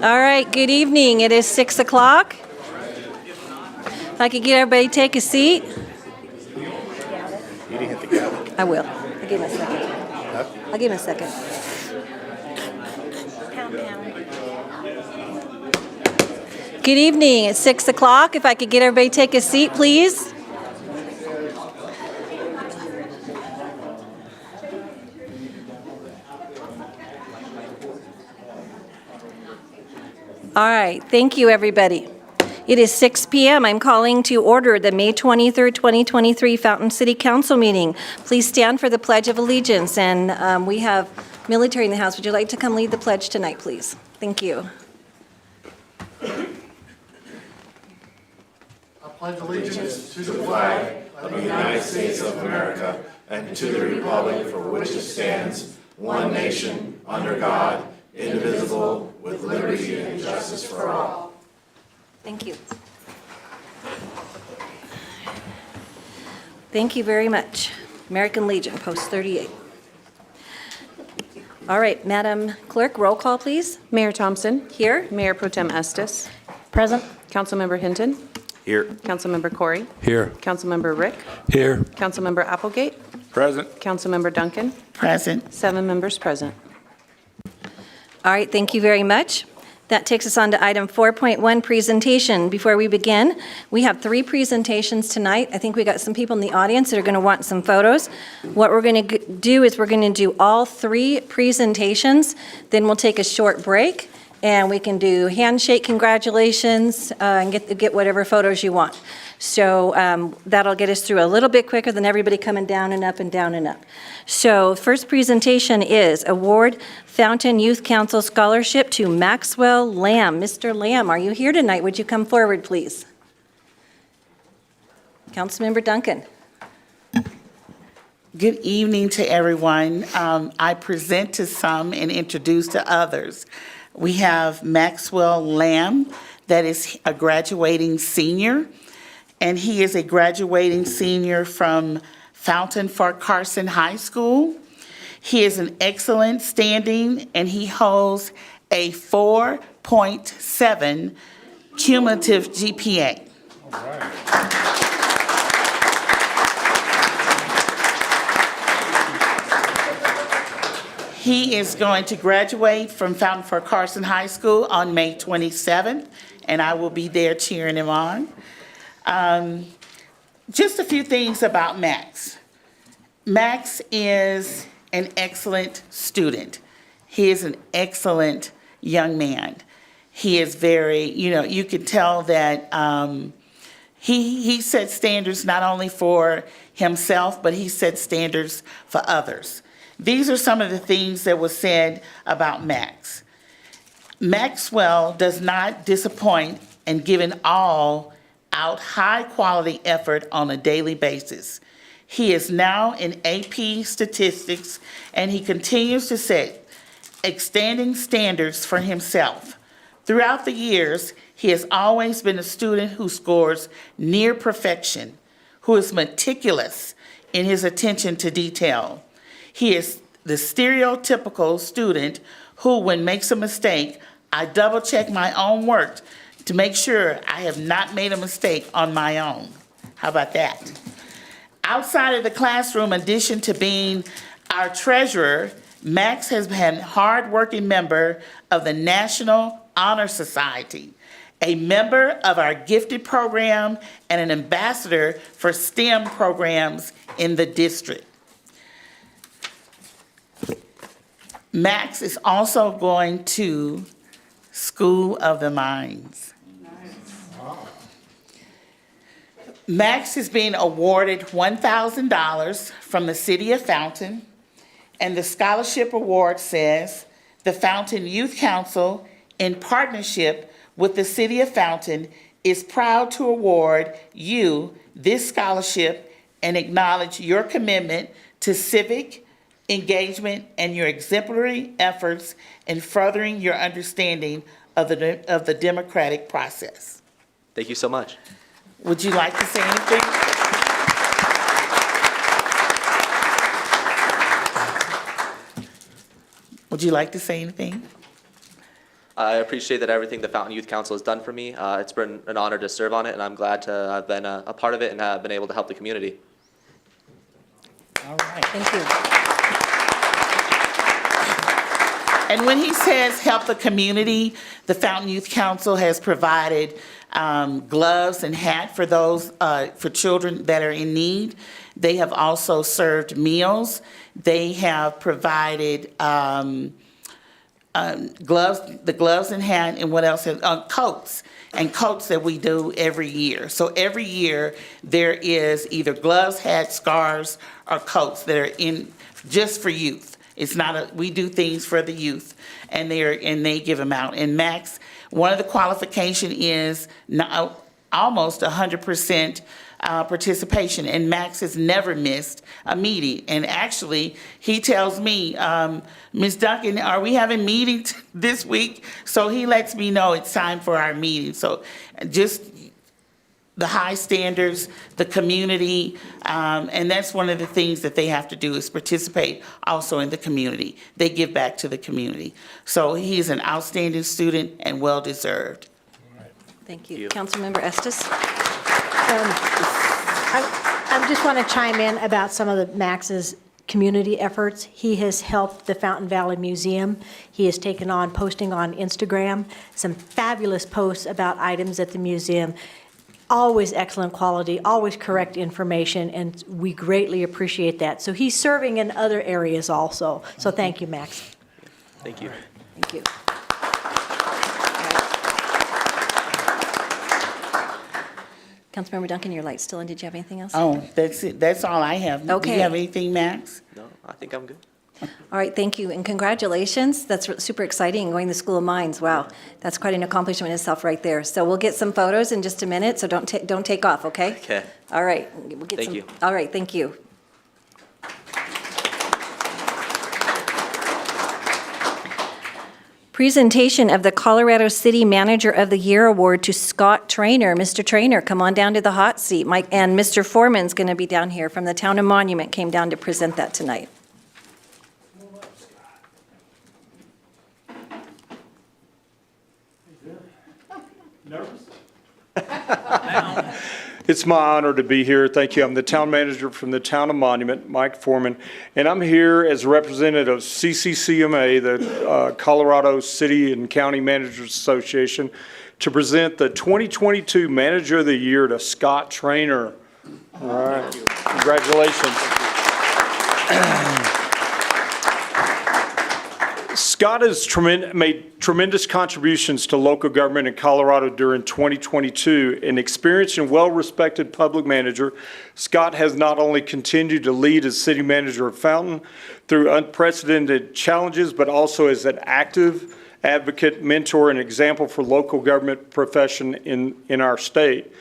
All right, good evening. It is 6 o'clock. If I could get everybody to take a seat. You didn't hit the gavel. I will. I'll give him a second. Huh? I'll give him a second. Good evening. It's 6 o'clock. If I could get everybody to take a seat, please. All right. Thank you, everybody. It is 6 p.m. I'm calling to order the May 23rd, 2023 Fountain City Council meeting. Please stand for the Pledge of Allegiance. And we have military in the house. Would you like to come lead the pledge tonight, please? Thank you. I pledge allegiance to the flag of the United States of America and to the republic for which it stands, one nation, under God, indivisible, with liberty and justice for all. Thank you. Thank you very much. American Legion, Post 38. All right, Madam Clerk, roll call, please. Mayor Thompson. Here. Mayor Pro Tem Estes. Present. Councilmember Hinton. Here. Councilmember Corey. Here. Councilmember Rick. Here. Councilmember Applegate. Present. Councilmember Duncan. Present. 7 members present. All right, thank you very much. That takes us on to item 4.1, presentation. Before we begin, we have 3 presentations tonight. I think we got some people in the audience that are going to want some photos. What we're going to do is we're going to do all 3 presentations, then we'll take a short break, and we can do handshake congratulations and get whatever photos you want. So that'll get us through a little bit quicker than everybody coming down and up and down and up. So first presentation is award Fountain Youth Council Scholarship to Maxwell Lamb. Mr. Lamb, are you here tonight? Would you come forward, please? Councilmember Duncan. Good evening to everyone. I present to some and introduce to others. We have Maxwell Lamb, that is a graduating senior, and he is a graduating senior from Fountain Fort Carson High School. He is an excellent standing, and he holds a 4.7 cumulative GPA. All right. He is going to graduate from Fountain Fort Carson High School on May 27th, and I will be there cheering him on. Just a few things about Max. Max is an excellent student. He is an excellent young man. He is very, you can tell that he sets standards not only for himself, but he sets standards for others. These are some of the things that were said about Max. Maxwell does not disappoint in giving all out high-quality effort on a daily basis. He is now in AP statistics, and he continues to set outstanding standards for himself. Throughout the years, he has always been a student who scores near perfection, who is meticulous in his attention to detail. He is the stereotypical student who, when makes a mistake, I double-check my own work to make sure I have not made a mistake on my own. How about that? Outside of the classroom, in addition to being our treasurer, Max has been a hard-working member of the National Honor Society, a member of our gifted program, and an ambassador for STEM programs in the district. Max is also going to School of the Mines. Max is being awarded $1,000 from the City of Fountain, and the scholarship award says, the Fountain Youth Council, in partnership with the City of Fountain, is proud to award you this scholarship and acknowledge your commitment to civic engagement and your exemplary efforts in furthering your understanding of the democratic process. Thank you so much. Would you like to say anything? Would you like to say anything? I appreciate that everything the Fountain Youth Council has done for me. It's been an honor to serve on it, and I'm glad to have been a part of it and have been able to help the community. All right. Thank you. And when he says help the community, the Fountain Youth Council has provided gloves and hat for those, for children that are in need. They have also served meals. They have provided gloves, the gloves and hat, and what else? Coats that we do every year. So every year, there is either gloves, hats, scarves, or coats that are in just for youth. It's not we do things for the youth, and they give them out. And Max, one of the qualification is now almost 100% participation, and Max has never missed a meeting. And actually, he tells me, Ms. Duncan, are we having meetings this week? So he lets me know it's time for our meeting. So just the high standards, the community, and that's one of the things that they have to do is participate also in the community. They give back to the community. So he is an outstanding student and well-deserved. Thank you. you. Councilmember Estes? I just want to chime in about some of the Max's community efforts. He has helped the Fountain Valley Museum. He has taken on posting on Instagram, some fabulous posts about items at the museum. Always excellent quality, always correct information, and we greatly appreciate that. So he's serving in other areas also. So thank you, Max. Thank you. Thank you. Councilmember Duncan, your light's still on. Did you have anything else? Oh, that's it. That's all I have. Do Okay. you have anything, Max? No, I think I'm good. All right, thank you, and congratulations. That's super exciting, going to the School of Mines. Wow, that's quite an accomplishment in itself right there. So we'll get some photos in just a minute, so don't take off, okay? Okay. All right. We'll get Thank some. you. All right, thank you. Presentation of the Colorado City Manager of the Year Award to Scott Trainer. Mr. Trainer, come on down to the hot seat. Mike, and Mr. Foreman's going to be down here from the Town of Monument, came down to present that tonight. It's my honor to be here. Thank you. I'm the town manager from the Town of Monument, Mike Foreman, and I'm here as a representative of CCCMA, the Colorado City and County Managers Association, to present the 2022 Manager of the Year to Scott Trainer. All right. Congratulations. Scott has made tremendous contributions to local government in Colorado during 2022. An experienced and well-respected public manager, Scott has not only continued to lead as city manager of Fountain through unprecedented challenges, but also as an active advocate, mentor, and example for local government profession in our state.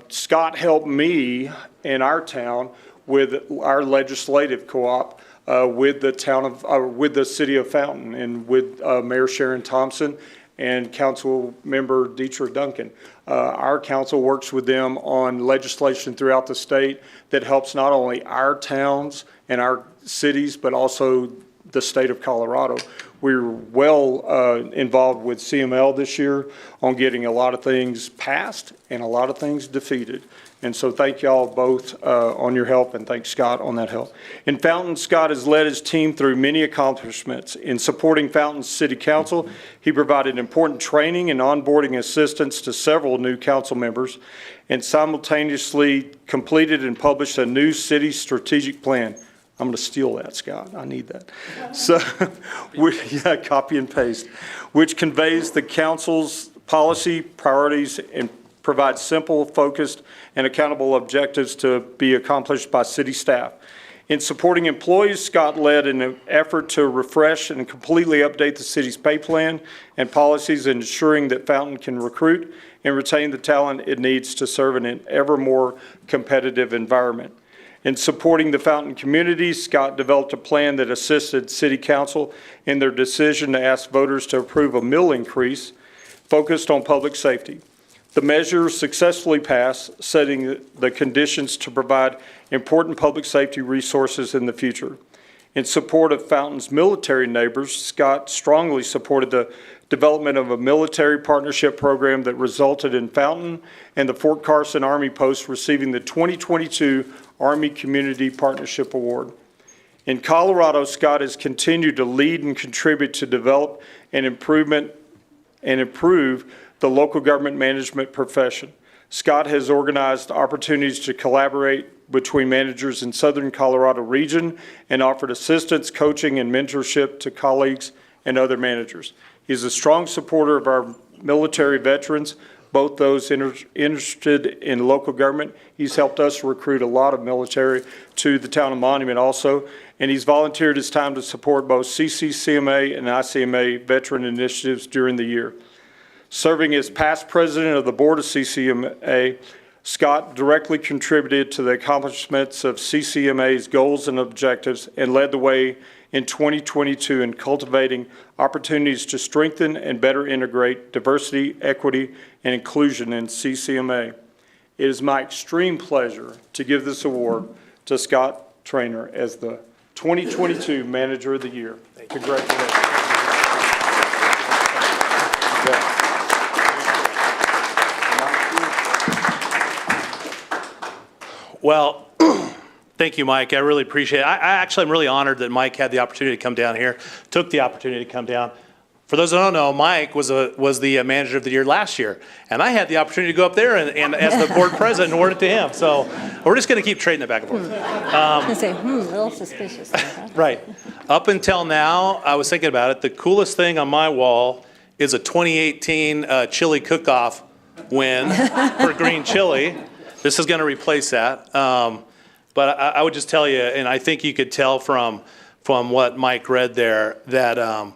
Scott helped me in our town with our legislative co-op with the city of Fountain, and with Mayor Sharon Thompson and Council Member Dietrich Duncan. Our council works with them on legislation throughout the state that helps not only our towns and our cities, but also the state of Colorado. We're well involved with CML this year on getting a lot of things passed and a lot of things defeated. And so thank y'all both on your help, and thank Scott on that help. In Fountain, Scott has led his team through many accomplishments. In supporting Fountain's City Council, he provided important training and onboarding assistance to several new council members, and simultaneously completed and published a new city strategic plan. I'm going to steal that, Scott. I need that. So, yeah, copy and paste, which conveys the council's policy, priorities, and provides simple, focused, and accountable objectives to be accomplished by city staff. In supporting employees, Scott led an effort to refresh and completely update the city's pay plan and policies, ensuring that Fountain can recruit and retain the talent it needs to serve in an ever more competitive environment. In supporting the Fountain community, Scott developed a plan that assisted City Council in their decision to ask voters to approve a mill increase focused on public safety. The measure successfully passed, setting the conditions to provide important public safety resources in the future. In support of Fountain's military neighbors, Scott strongly supported the development of a military partnership program that resulted in Fountain and the Fort Carson Army Post receiving the 2022 Army Community Partnership Award. In Colorado, Scott has continued to lead and contribute to develop and improve the local government management profession. Scott has organized opportunities to collaborate between managers in Southern Colorado region and offered assistance, coaching, and mentorship to colleagues and other managers. He is a strong supporter of our military veterans, both those interested in local government. He's helped us recruit a lot of military to the town of Monument also, and he's volunteered his time to support both CCCMA and ICMA veteran initiatives during the year. Serving as past president of the board of CCMA, Scott directly contributed to the accomplishments of CCMA's goals and objectives and led the way in 2022 in cultivating opportunities to strengthen and better integrate diversity, equity, and inclusion in CCMA. It is my extreme pleasure to give this award to Scott Traynor as the 2022 Manager of the Year. Congratulations. Well, thank you, Mike. I really appreciate it. I'm really honored that Mike had the opportunity to come down here, took the opportunity to come down. For those that don't know, Mike was the Manager of the Year last year, and I had the opportunity to go up there and as the board president award it to him. So we're just going to keep trading it back and forth. I was going to say, a little suspicious. Right. Up until now, I was thinking about it. The coolest thing on my wall is a 2018 chili cook-off win for green chili. This is going to replace that. But I would just tell you, and I think you could tell from what Mike read there, that,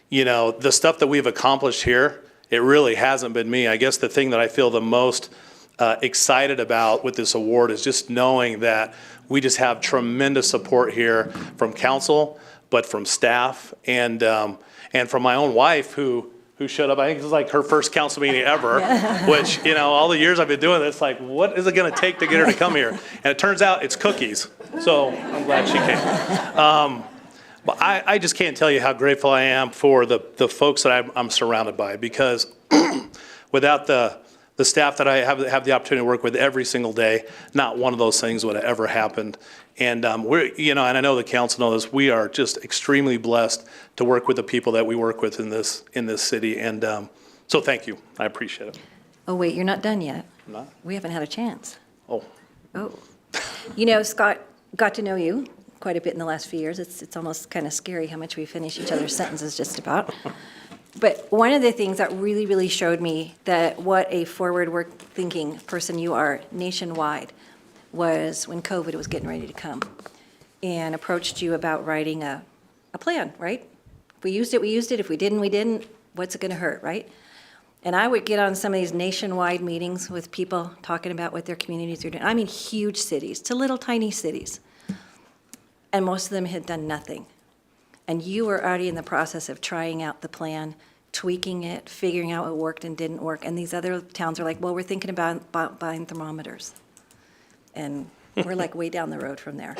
you know, the stuff that we've accomplished here, it really hasn't been me. I guess the thing that I feel the most excited about with this award is just knowing that we just have tremendous support here from council, but from staff and from my own wife who showed up. I think this is like her first council meeting ever, which, you know, all the years I've been doing this, like, what is it going to take to get her to come here? And it turns out it's cookies. So I'm glad she came. But I just can't tell you how grateful I am for the folks that I'm surrounded by, because without the staff that I have the opportunity to work with every single day, not one of those things would have ever happened. And we're, you know, and I know the council knows this, we are just extremely blessed to work with the people that we work with in this city. And so thank you. I appreciate it. Oh, wait, you're not done yet. I'm not? We haven't had a chance. Oh. Oh. You know, Scott, got to know you quite a bit in the last few years. It's almost kind of scary how much we finish each other's sentences just about. But one of the things that really, really showed me that what a forward-thinking person you are nationwide was when COVID was getting ready to come and approached you about writing a plan, right? If we used it, we used it. If we didn't, we didn't. What's it going to hurt, right? And I would get on some of these nationwide meetings with people talking about what their communities are doing. I mean, huge cities to little tiny cities. And most of them had done nothing. And you were already in the process of trying out the plan, tweaking it, figuring out what worked and didn't work. And these other towns are like, well, we're thinking about buying thermometers. And we're like way down the road from there.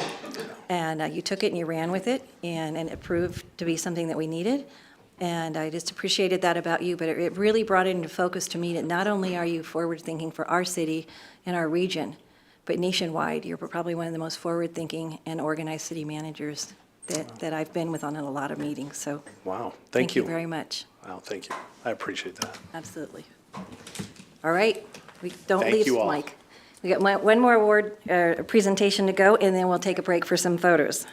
And you took it and you ran with it, and it proved to be something that we needed. And I just appreciated that about you, but it really brought it into focus to me that not only are you forward-thinking for our city and our region, but nationwide, you're probably one of the most forward-thinking and organized city managers that I've been with on a lot of meetings. So Wow. thank you very much. Wow. Thank you. I appreciate that. Absolutely. All right, we don't Thank leave, you all. Mike. We got one more award presentation to go, and then we'll take a break for some photos.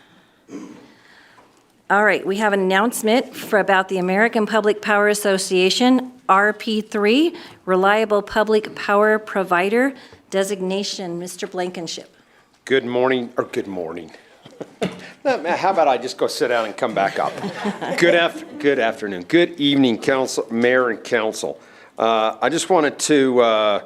All right, we have an announcement about the American Public Power Association, RP3, Reliable Public Power Provider designation. Mr. Blankenship. Good morning, or good morning. How about I just go sit down and come back up? Good afternoon. Good evening, council, mayor and council. I just wanted to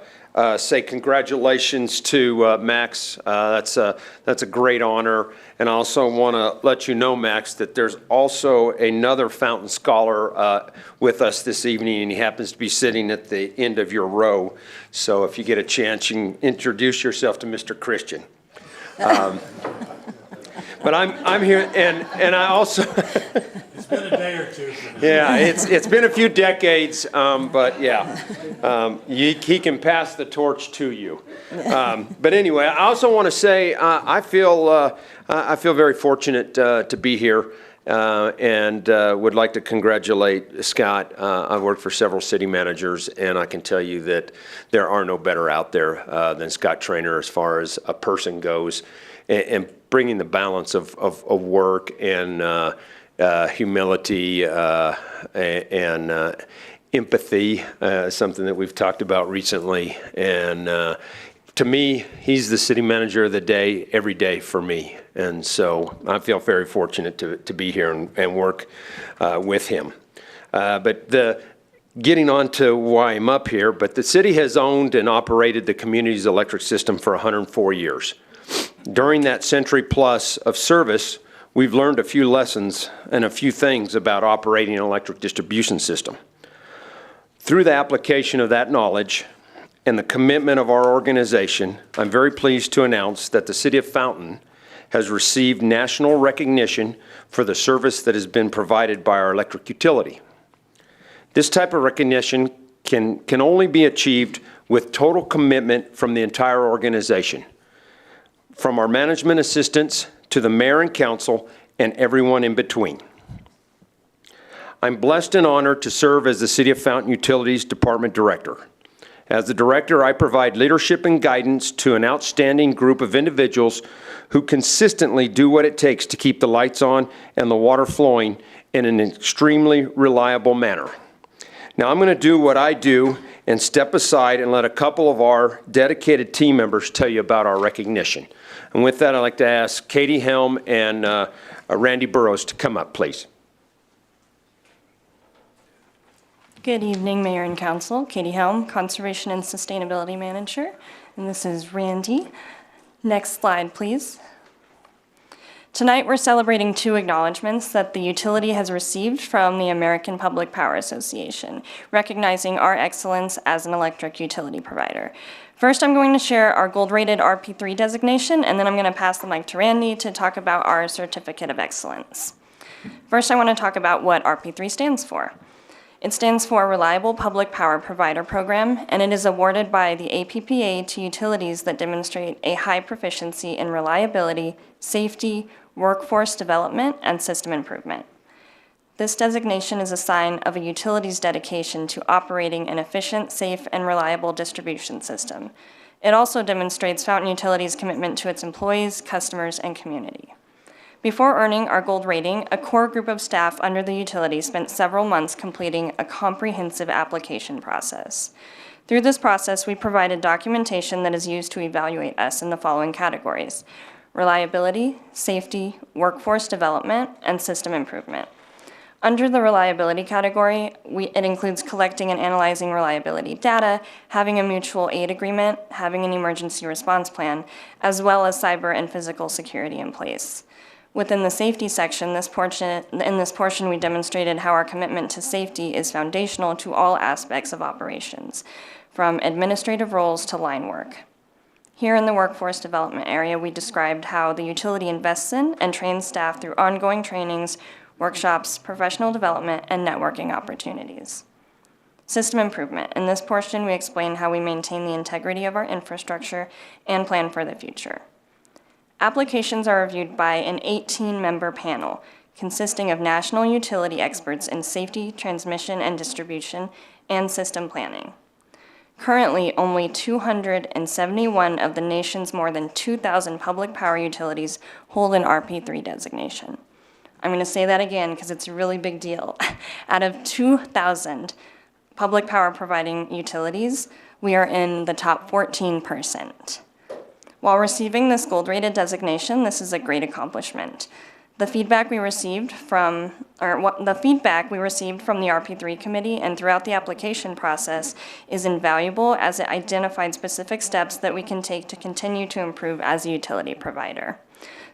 say congratulations to Max. That's a great honor. And I also want to let you know, Max, that there's also another Fountain Scholar with us this evening, and he happens to be sitting at the end of your row. So if you get a chance, you can introduce yourself to Mr. Christian. But I'm here, and I also. It's been a day or two. Yeah, it's been a few decades, but yeah, he can pass the torch to you. But anyway, I also want to say I feel very fortunate to be here, and would like to congratulate Scott. I've worked for several city managers, and I can tell you that there are no better out there than Scott Traynor as far as a person goes, and bringing the balance of work and humility and empathy, something that we've talked about recently. And to me, he's the city manager of the day every day for me. And so I feel very fortunate to be here and work with him. But getting on to why I'm up here, but the city has owned and operated the community's electric system for 104 years. During that century plus of service, we've learned a few lessons and a few things about operating an electric distribution system. Through the application of that knowledge and the commitment of our organization, I'm very pleased to announce that the City of Fountain has received national recognition for the service that has been provided by our electric utility. This type of recognition can only be achieved with total commitment from the entire organization, from our management assistants to the mayor and council and everyone in between. I'm blessed and honored to serve as the City of Fountain Utilities Department Director. As the director, I provide leadership and guidance to an outstanding group of individuals who consistently do what it takes to keep the lights on and the water flowing in an extremely reliable manner. Now, I'm going to do what I do and step aside and let a couple of our dedicated team members tell you about our recognition. And with that, I'd like to ask Katie Helm and Randy Burrows to come up, please. Good evening, Mayor and Council. Katie Helm, Conservation and Sustainability Manager. And this is Randy. Next slide, please. Tonight, we're celebrating 2 acknowledgements that the utility has received from the American Public Power Association, recognizing our excellence as an electric utility provider. First, I'm going to share our gold-rated RP3 designation, and then I'm going to pass the mic to Randy to talk about our Certificate of Excellence. First, I want to talk about what RP3 stands for. It stands for Reliable Public Power Provider Program, and it is awarded by the APPA to utilities that demonstrate a high proficiency in reliability, safety, workforce development, and system improvement. This designation is a sign of a utility's dedication to operating an efficient, safe, and reliable distribution system. It also demonstrates Fountain Utilities' commitment to its employees, customers, and community. Before earning our gold rating, a core group of staff under the utility spent several months completing a comprehensive application process. Through this process, we provided documentation that is used to evaluate us in the following categories: reliability, safety, workforce development, and system improvement. Under the reliability category, it includes collecting and analyzing reliability data, having a mutual aid agreement, having an emergency response plan, as well as cyber and physical security in place. Within the safety section, in this portion, we demonstrated how our commitment to safety is foundational to all aspects of operations, from administrative roles to line work. Here in the workforce development area, we described how the utility invests in and trains staff through ongoing trainings, workshops, professional development, and networking opportunities. System improvement. In this portion, we explain how we maintain the integrity of our infrastructure and plan for the future. Applications are reviewed by an 18-member panel consisting of national utility experts in safety, transmission and distribution, and system planning. Currently, only 271 of the nation's more than 2,000 public power utilities hold an RP3 designation. I'm going to say that again because it's a really big deal. Out of 2,000 public power providing utilities, we are in the top 14%. While receiving this gold-rated designation, this is a great accomplishment. The feedback we received from the RP3 committee and throughout the application process is invaluable as it identified specific steps that we can take to continue to improve as a utility provider.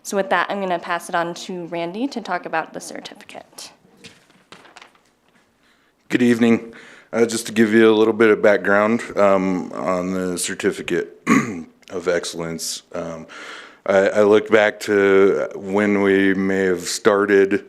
So with that, I'm going to pass it on to Randy to talk about the certificate. Good evening. Just to give you a little bit of background on the Certificate of Excellence. I looked back to when we may have started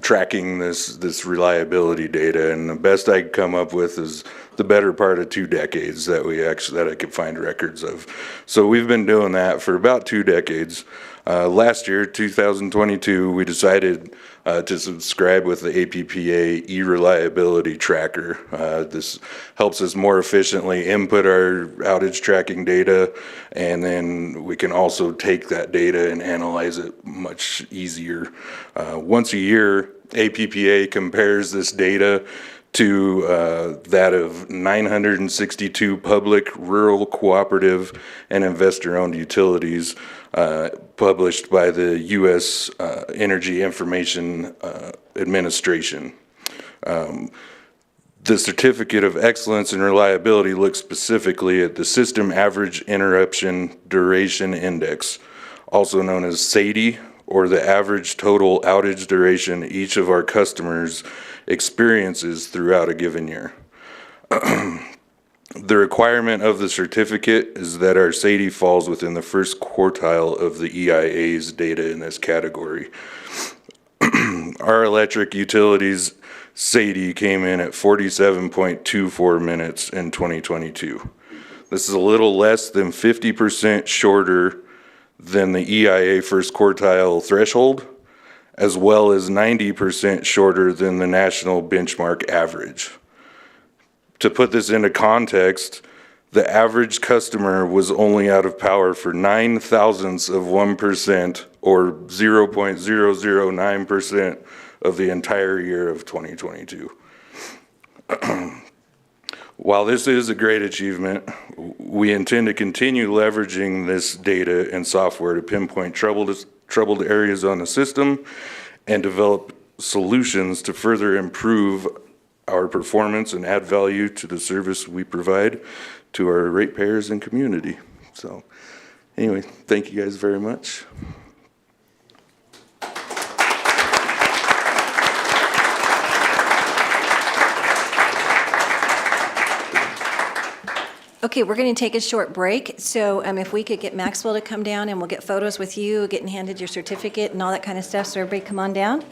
tracking this reliability data, and the best I could come up with is the better part of 2 decades that I could find records of. So we've been doing that for about 2 decades. Last year, 2022, we decided to subscribe with the APPA e-reliability tracker. This helps us more efficiently input our outage tracking data, and then we can also take that data and analyze it much easier. Once a year, APPA compares this data to that of 962 public, rural, cooperative, and investor-owned utilities published by the U.S. Energy Information Administration. The Certificate of Excellence and Reliability looks specifically at the System Average Interruption Duration Index, also known as SAIDI, or the average total outage duration each of our customers experiences throughout a given year. The requirement of the certificate is that our SAIDI falls within the first quartile of the EIA's data in this category. Our electric utilities SAIDI came in at 47.24 minutes in 2022. This is a little less than 50% shorter than the EIA first quartile threshold, as well as 90% shorter than the national benchmark average. To put this into context, the average customer was only out of power for 0.009% or 0.009% of the entire year of 2022. While this is a great achievement, we intend to continue leveraging this data and software to pinpoint troubled areas on the system and develop solutions to further improve our performance and add value to the service we provide to our ratepayers and community. So anyway, thank you guys very much. Okay, we're going to take a short break. So if we could get Maxwell to come down and we'll get photos with you, getting handed your certificate and all that kind of stuff. So everybody come on down.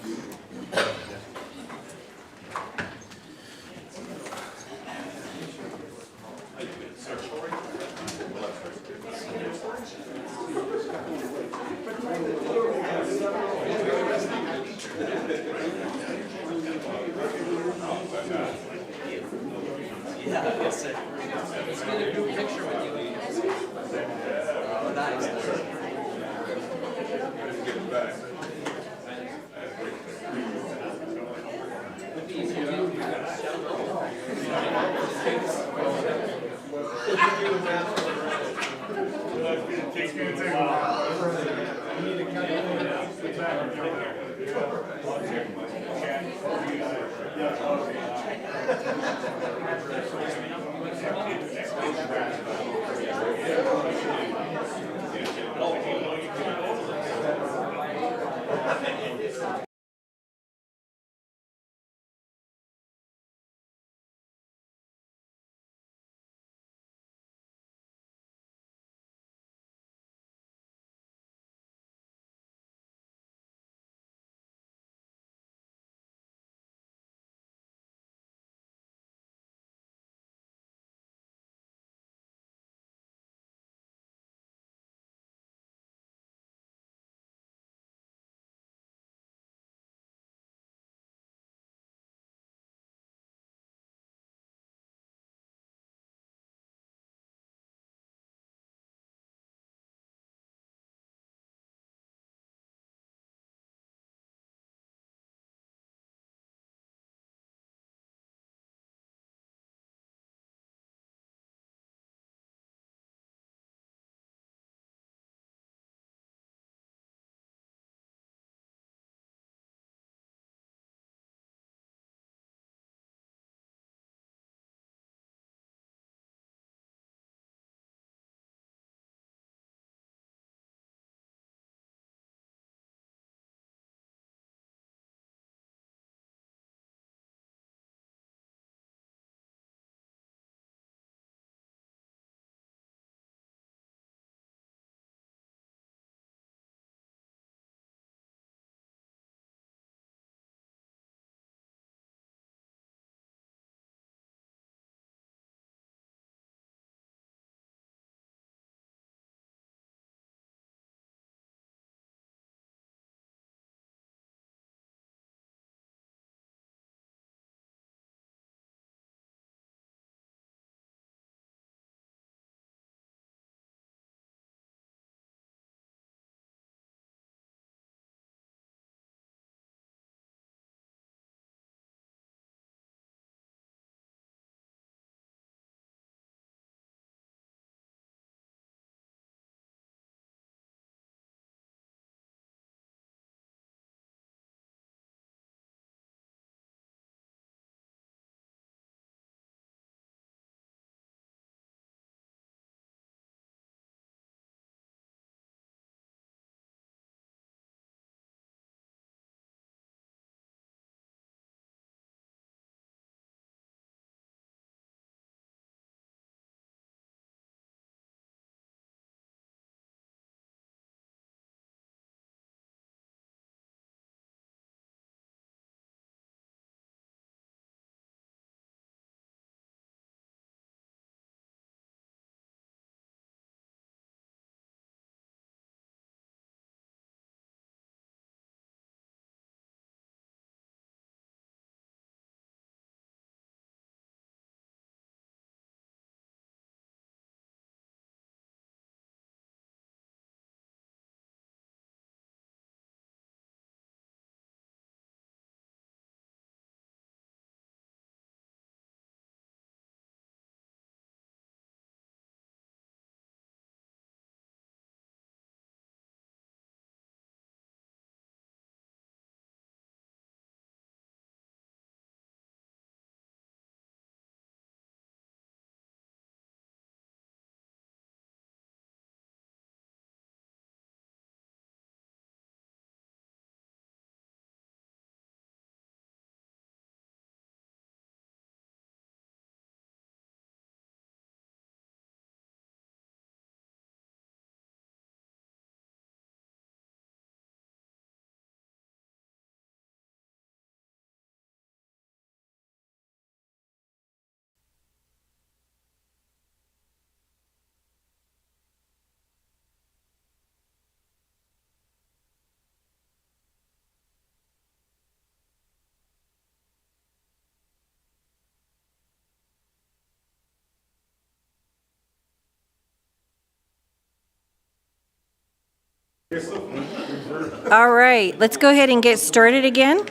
All right, let's go ahead and get started again.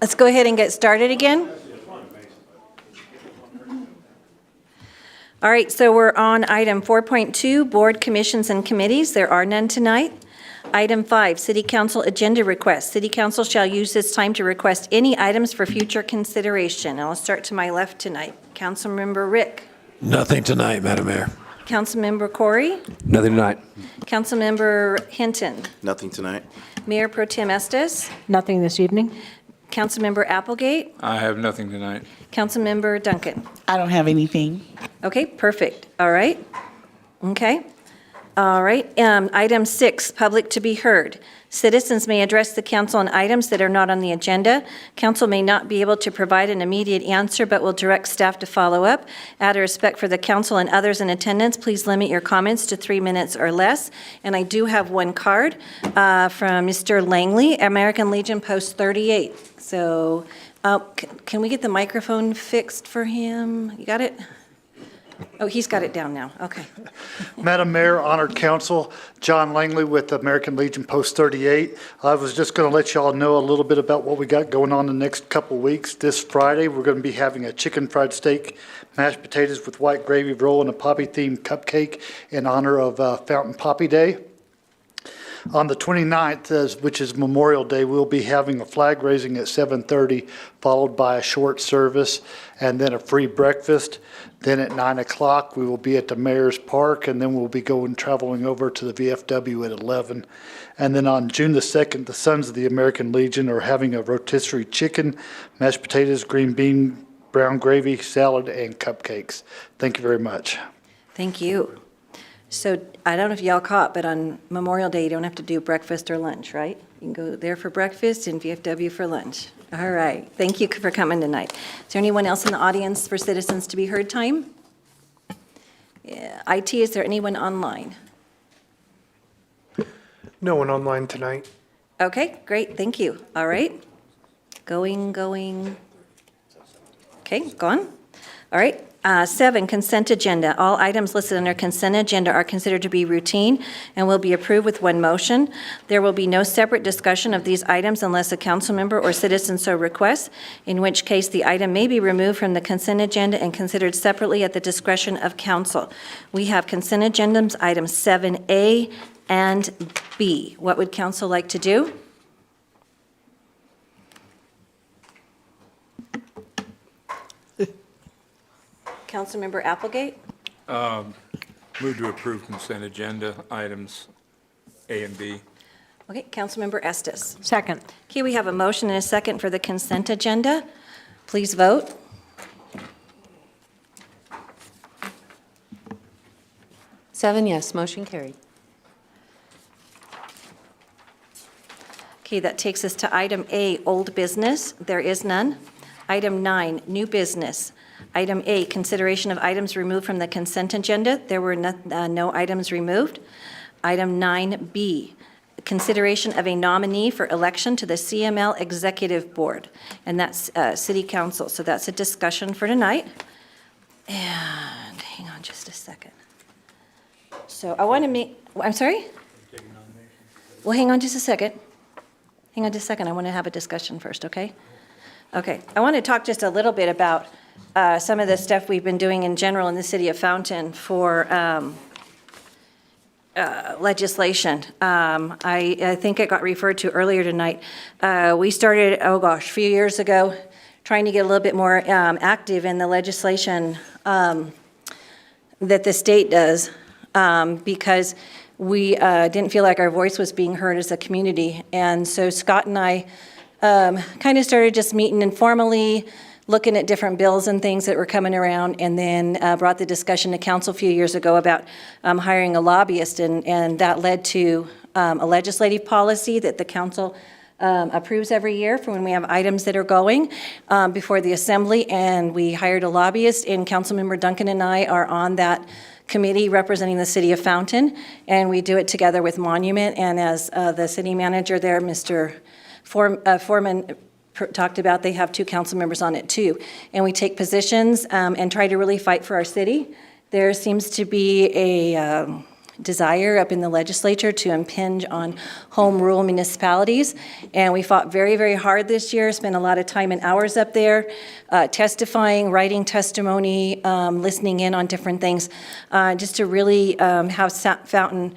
Let's go ahead and get started again. All right, so we're on item 4.2, Board Commissions and Committees. There are none tonight. Item 5, City Council Agenda Requests. City Council shall use this time to request any items for future consideration. And I'll start to my left tonight. Councilmember Rick. Nothing tonight, Madam Mayor. Councilmember Corey. Nothing tonight. Councilmember Hinton. Nothing tonight. Mayor Pro Tem Estes. Nothing this evening? Councilmember Applegate. I have nothing tonight. Councilmember Duncan. I don't have anything. Okay, perfect. All right. Okay. All right. Item 6, public to be heard. Citizens may address the council on items that are not on the agenda. Council may not be able to provide an immediate answer, but will direct staff to follow up. Out of respect for the council and others in attendance, please limit your comments to 3 minutes or less. And I do have one card from Mr. Langley, American Legion Post 38. So can we get the microphone fixed for him? You got it? Oh, he's got it down now. Okay. Madam Mayor, honored council, John Langley with American Legion Post 38. I was just going to let you all know a little bit about what we got going on the next couple weeks. This Friday, we're going to be having a chicken fried steak, mashed potatoes with white gravy roll, and a poppy-themed cupcake in honor of Fountain Poppy Day. On the 29th, which is Memorial Day, we'll be having a flag raising at 7:30, followed by a short service and then a free breakfast. Then at 9 o'clock, we will be at the Mayor's Park, and then we'll be traveling over to the VFW at 11. And then on June the 2nd, the Sons of the American Legion are having a rotisserie chicken, mashed potatoes, green bean, brown gravy, salad, and cupcakes. Thank you very much. Thank you. So I don't know if y'all caught, but on Memorial Day, you don't have to do breakfast or lunch, right? You can go there for breakfast and VFW for lunch. All right. Thank you for coming tonight. Is there anyone else in the audience for citizens to be heard time? Yeah. IT, is there anyone online? No one online tonight. Okay, great. Thank you. All right. Going. Okay, gone. All right. 7, consent agenda. All items listed under consent agenda are considered to be routine and will be approved with one motion. There will be no separate discussion of these items unless a council member or citizen so requests, in which case the item may be removed from the consent agenda and considered separately at the discretion of council. We have consent agendas, items 7A and B. What would council like to do? Councilmember Applegate? Move to approve consent agenda items A and B. Okay, Councilmember Estes. Second. Okay, we have a motion and a second for the consent agenda. Please vote. Seven yes, motion carried. Okay, that takes us to item A, old business. There is none. Item 9, new business. Item A, consideration of items removed from the consent agenda. There were no items removed. Item 9B, consideration of a nominee for election to the CML Executive Board, and that's City Council. So that's a discussion for tonight. And hang on just a second. So I want to I'm sorry? Well, hang on just a second. Hang on just a second. I want to have a discussion first, okay? Okay. I want to talk just a little bit about some of the stuff we've been doing in general in the city of Fountain for legislation. I think it got referred to earlier tonight. We started, a few years ago, trying to get a little bit more active in the legislation that the state does, because we didn't feel like our voice was being heard as a community. And so Scott and I kind of started just meeting informally, looking at different bills and things that were coming around, and then brought the discussion to council a few years ago about hiring a lobbyist, and that led to a legislative policy that the council approves every year for when we have items that are going before the assembly, and we hired a lobbyist, and Councilmember Duncan and I are on that committee representing the city of Fountain, and we do it together with Monument, and as the city manager there, Mr. Foreman talked about, they have 2 council members on it too. And we take positions and try to really fight for our city. There seems to be a desire up in the legislature to impinge on home rule municipalities. And we fought very, very hard this year, spent a lot of time and hours up there testifying, writing testimony, listening in on different things, just to really have Fountain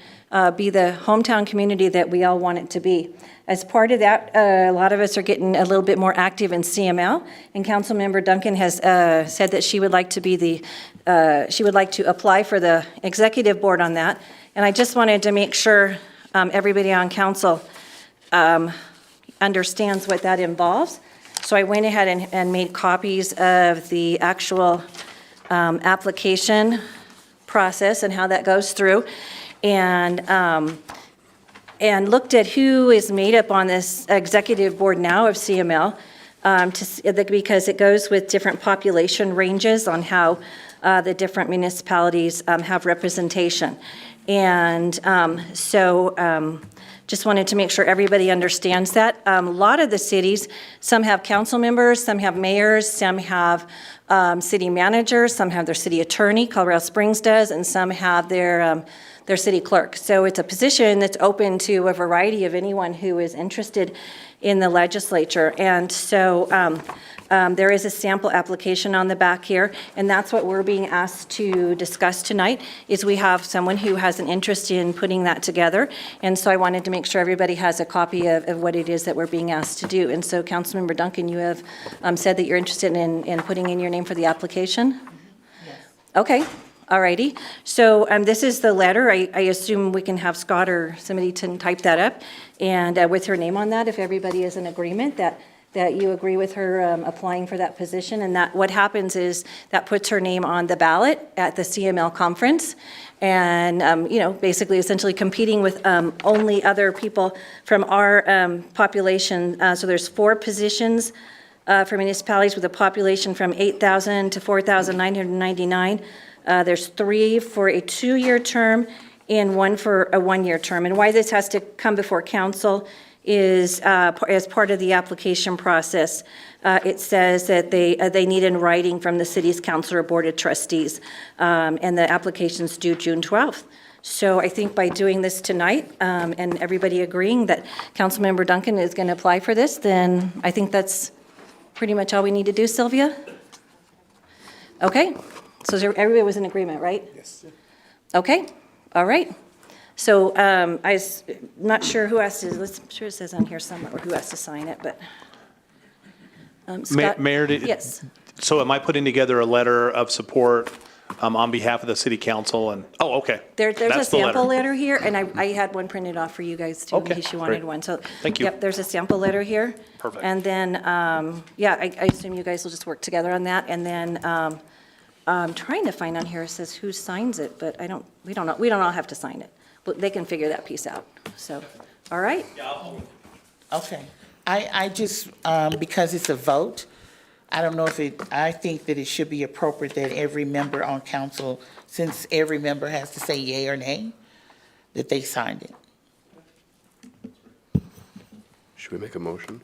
be the hometown community that we all want it to be. As part of that, a lot of us are getting a little bit more active in CML, and Councilmember Duncan has said that she would like to apply for the executive board on that. And I just wanted to make sure everybody on council understands what that involves. So I went ahead and made copies of the actual application process and how that goes through, and looked at who is made up on this executive board now of CML, because it goes with different population ranges on how the different municipalities have representation. And just wanted to make sure everybody understands that. A lot of the cities, some have council members, some have mayors, some have city managers, some have their city attorney, Colorado Springs does, and some have their city clerk. So it's a position that's open to a variety of anyone who is interested in the legislature. And so there is a sample application on the back here, and that's what we're being asked to discuss tonight, is we have someone who has an interest in putting that together. And so I wanted to make sure everybody has a copy of what it is that we're being asked to do. And so Councilmember Duncan, you have said that you're interested in putting in your name for the application? Yes. Okay. All righty. So this is the letter. I assume we can have Scott or somebody to type that up, and with her name on that, if everybody is in agreement that you agree with her applying for that position. And that what happens is that puts her name on the ballot at the CML conference, and basically essentially competing with only other people from our population. So there's 4 positions for municipalities with a population from 8,000 to 4,999. There's 3 for a 2-year term and 1 for a 1-year term. And why this has to come before council is as part of the application process. It says that they need in writing from the city's council or board of trustees, and the application's due June 12th. So I think by doing this tonight and everybody agreeing that Councilmember Duncan is going to apply for this, then I think that's pretty much all we need to do, Sylvia? Okay. So everybody was in agreement, right? Yes. Okay, all right. So I'm not sure who has to, I'm sure it says on here somewhere who has to sign it, but Scott? Mayor, yes. So am I putting together a letter of support on behalf of the city council? And okay. There's a That's the sample letter here, and I had one printed off for you guys too, in Okay, case you wanted great. one. So Thank you. Yep, there's a sample letter here. Perfect. And then, I assume you guys will just work together on that. And then I'm trying to find on here, it says who signs it, but we don't all have to sign it. But they can figure that piece out. So, all right? Okay. I just, because it's a vote, I don't know I think that it should be appropriate that every member on council, since every member has to say yea or nay, that they signed it. Should we make a motion?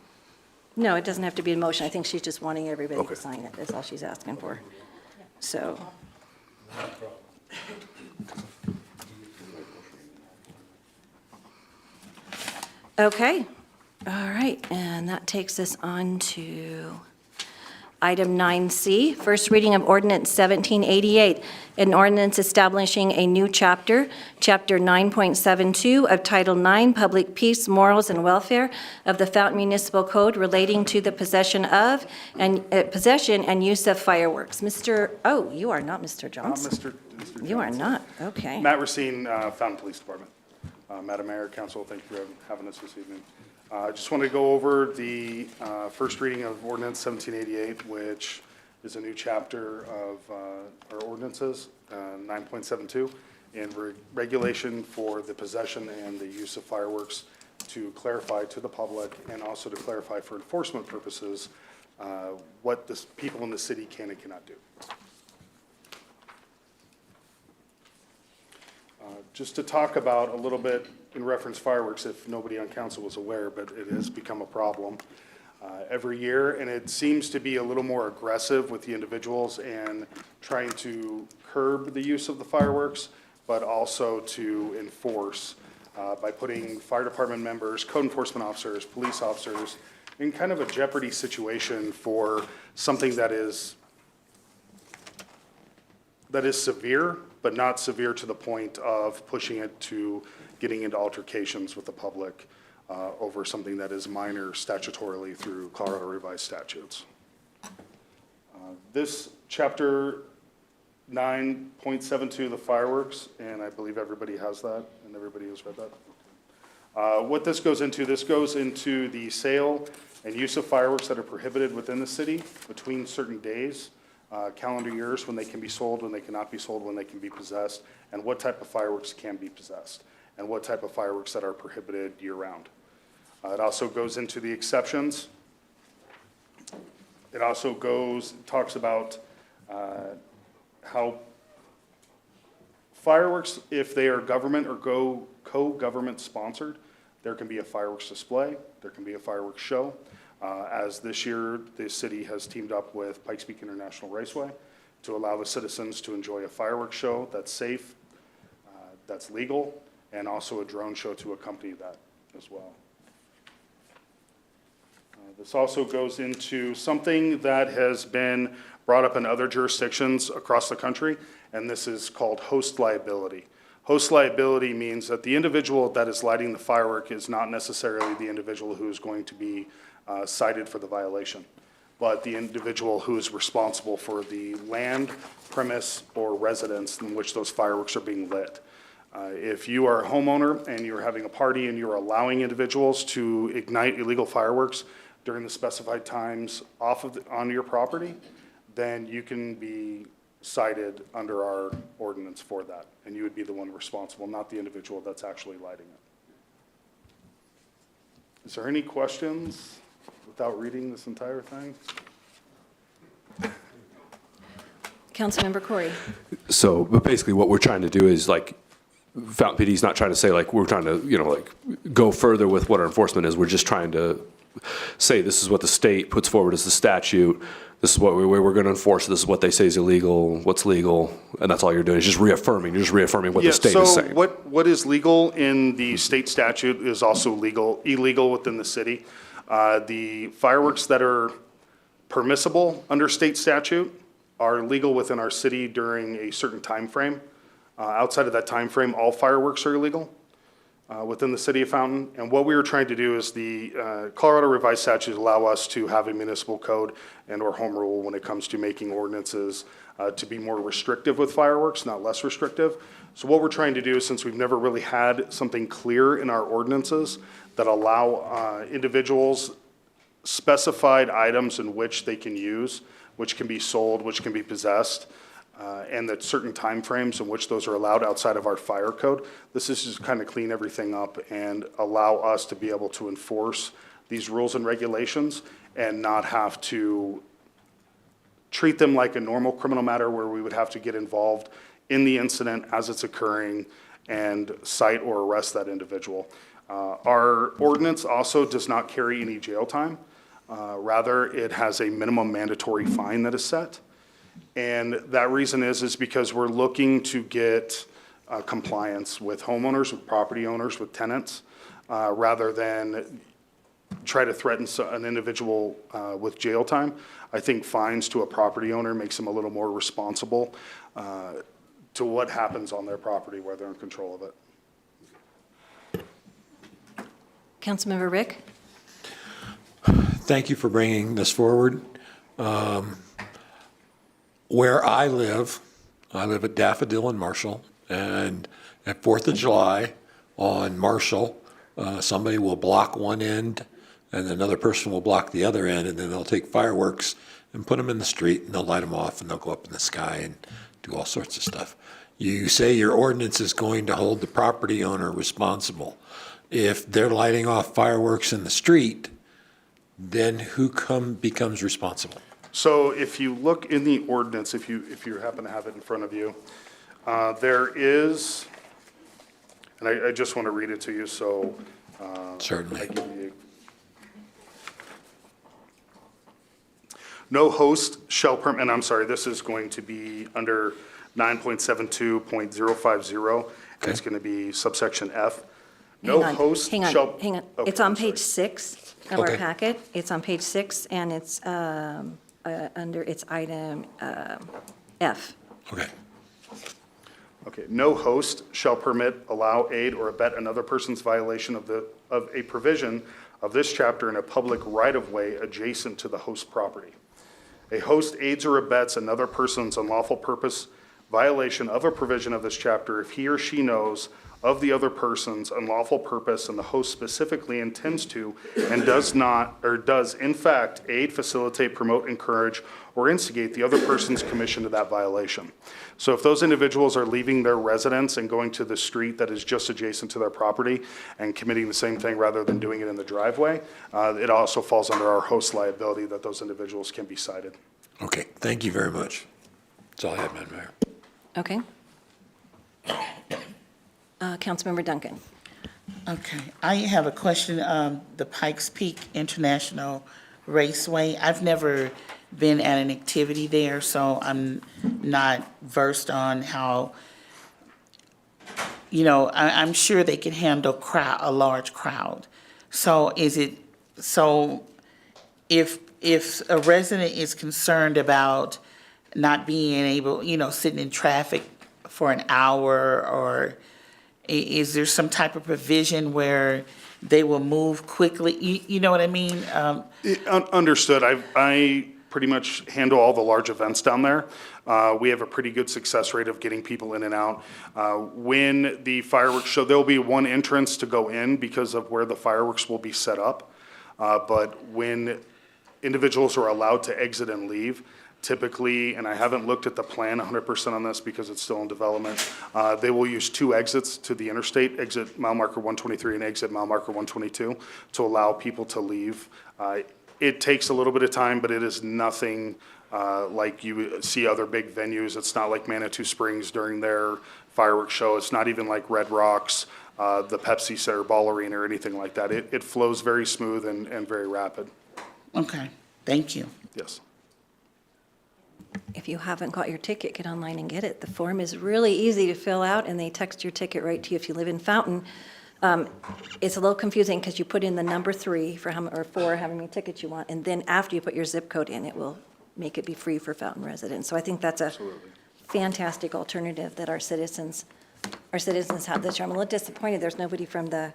No, it doesn't have to be a motion. I think she's just wanting everybody Okay. to sign it. That's all she's asking for. So. Okay, all right, and that takes us on to item 9C, first reading of ordinance 1788, an ordinance establishing a new chapter, Chapter 9.72 of Title 9, Public Peace, Morals, and Welfare of the Fountain Municipal Code relating to the possession and use of fireworks. You are not Mr. Johnson. Mr. You are not, okay. Matt Racine, Fountain Police Department. Madam Mayor, Council, thank you for having us this evening. I just wanted to go over the first reading of ordinance 1788, which is a new chapter of our ordinances, 9.72, and regulation for the possession and the use of fireworks, to clarify to the public and also to clarify for enforcement purposes what the people in the city can and cannot do. Just to talk about a little bit in reference fireworks, if nobody on council was aware, but it has become a problem. every year, and it seems to be a little more aggressive with the individuals and trying to curb the use of the fireworks, but also to enforce by putting fire department members, code enforcement officers, police officers in kind of a jeopardy situation for something that is severe, but not severe to the point of pushing it to getting into altercations with the public over something that is minor statutorily through Colorado revised statutes. This chapter 9.72, the fireworks, and I believe everybody has that, and everybody has read that. What this goes into the sale and use of fireworks that are prohibited within the city between certain days, calendar years, when they can be sold, when they cannot be sold, when they can be possessed, and what type of fireworks can be possessed, and what type of fireworks that are prohibited year-round. It also goes into the exceptions. It also talks about how fireworks, if they are government or co-government sponsored, there can be a fireworks display, there can be a fireworks show. As this year, the city has teamed up with Pikes Peak International Raceway to allow the citizens to enjoy a fireworks show that's safe, that's legal, and also a drone show to accompany that as well. This also goes into something that has been brought up in other jurisdictions across the country, and this is called host liability. Host liability means that the individual that is lighting the firework is not necessarily the individual who is going to be cited for the violation, but the individual who is responsible for the land, premise, or residence in which those fireworks are being lit. If you are a homeowner and you're having a party and you're allowing individuals to ignite illegal fireworks during the specified times on your property, then you can be cited under our ordinance for that, and you would be the one responsible, not the individual that's actually lighting it. Is there any questions without reading this entire thing? Councilmember Corey. So, but basically what we're trying to do is like, Fountain PD's not trying to say like, we're trying to, go further with what our enforcement is. We're just trying to say this is what the state puts forward as the statute. This is what we're going to enforce. This is what they say is illegal, what's legal, and that's all you're doing is just reaffirming. You're just reaffirming what the state is saying. So what is legal in the state statute is also illegal within the city. The fireworks that are permissible under state statute are legal within our city during a certain time frame. Outside of that time frame, all fireworks are illegal within the city of Fountain. And what we were trying to do is the Colorado revised statutes allow us to have a municipal code and or home rule when it comes to making ordinances to be more restrictive with fireworks, not less restrictive. So what we're trying to do is, since we've never really had something clear in our ordinances that allow individuals specified items in which they can use, which can be sold, which can be possessed, and that certain timeframes in which those are allowed outside of our fire code. This is just kind of clean everything up and allow us to be able to enforce these rules and regulations and not have to treat them like a normal criminal matter where we would have to get involved in the incident as it's occurring and cite or arrest that individual. Our ordinance also does not carry any jail time. Rather, it has a minimum mandatory fine that is set. And that reason is because we're looking to get compliance with homeowners, with property owners, with tenants, rather than try to threaten an individual with jail time. I think fines to a property owner makes them a little more responsible to what happens on their property where they're in control of it. Councilmember Rick. Thank you for bringing this forward. Where I live at Daffodil and Marshall, and at 4th of July on Marshall, somebody will block one end and another person will block the other end, and then they'll take fireworks and put them in the street and they'll light them off and they'll go up in the sky and do all sorts of stuff. You say your ordinance is going to hold the property owner responsible. If they're lighting off fireworks in the street, then who becomes responsible? So if you look in the ordinance, if you happen to have it in front of you, there is, and I just want to read it to you, so. Certainly. I give you No host shall permit, and I'm sorry, this is going to be under 9.72.050. And it's going to be subsection F. No Hang on, host hang on, shall. hang on. Okay, It's on I'm sorry. page 6 of our Okay. packet. It's on page 6, and it's under, it's item F. Okay. Okay, no host shall permit, allow, aid, or abet another person's violation of a provision of this chapter in a public right-of-way adjacent to the host property. A host aids or abets another person's unlawful purpose violation of a provision of this chapter if he or she knows of the other person's unlawful purpose and the host specifically intends to and does not, or does in fact aid, facilitate, promote, encourage, or instigate the other person's commission of that violation. So if those individuals are leaving their residence and going to the street that is just adjacent to their property and committing the same thing rather than doing it in the driveway, it also falls under our host liability that those individuals can be cited. Okay, thank you very much. That's all I have, Madam Mayor. Okay. Councilmember Duncan. Okay, I have a question. The Pikes Peak International Raceway, I've never been at an activity there, so I'm not versed on how, I'm sure they can handle a large crowd. So if a resident is concerned about not being able, sitting in traffic for an hour, or is there some type of provision where they will move quickly? You know what I mean? Understood. I pretty much handle all the large events down there. We have a pretty good success rate of getting people in and out. When the fireworks show, there'll be one entrance to go in because of where the fireworks will be set up. But when individuals are allowed to exit and leave, typically, and I haven't looked at the plan 100% on this because it's still in development, they will use 2 exits to the interstate, exit mile marker 123 and exit mile marker 122, to allow people to leave. It takes a little bit of time, but it is nothing like you see other big venues. It's not like Manitou Springs during their fireworks show. It's not even like Red Rocks, the Pepsi Center Ball Arena, or anything like that. It flows very smooth and very rapid. Okay, thank you. Yes. If you haven't got your ticket, get online and get it. The form is really easy to fill out, and they text your ticket right to you if you live in Fountain. It's a little confusing because you put in the number 3 or 4, how many tickets you want, and then after you put your zip code in, it will make it be free for Fountain residents. So I think that's a fantastic alternative that our citizens have this year. I'm a little disappointed there's nobody from the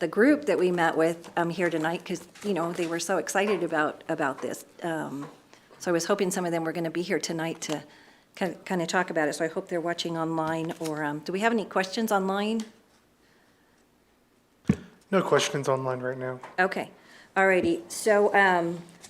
group that we met with here tonight because, they were so excited about this. So I was hoping some of them were going to be here tonight to kind of talk about it. So I hope they're watching online, or do we have any questions online? No questions online right now. Okay, all righty. So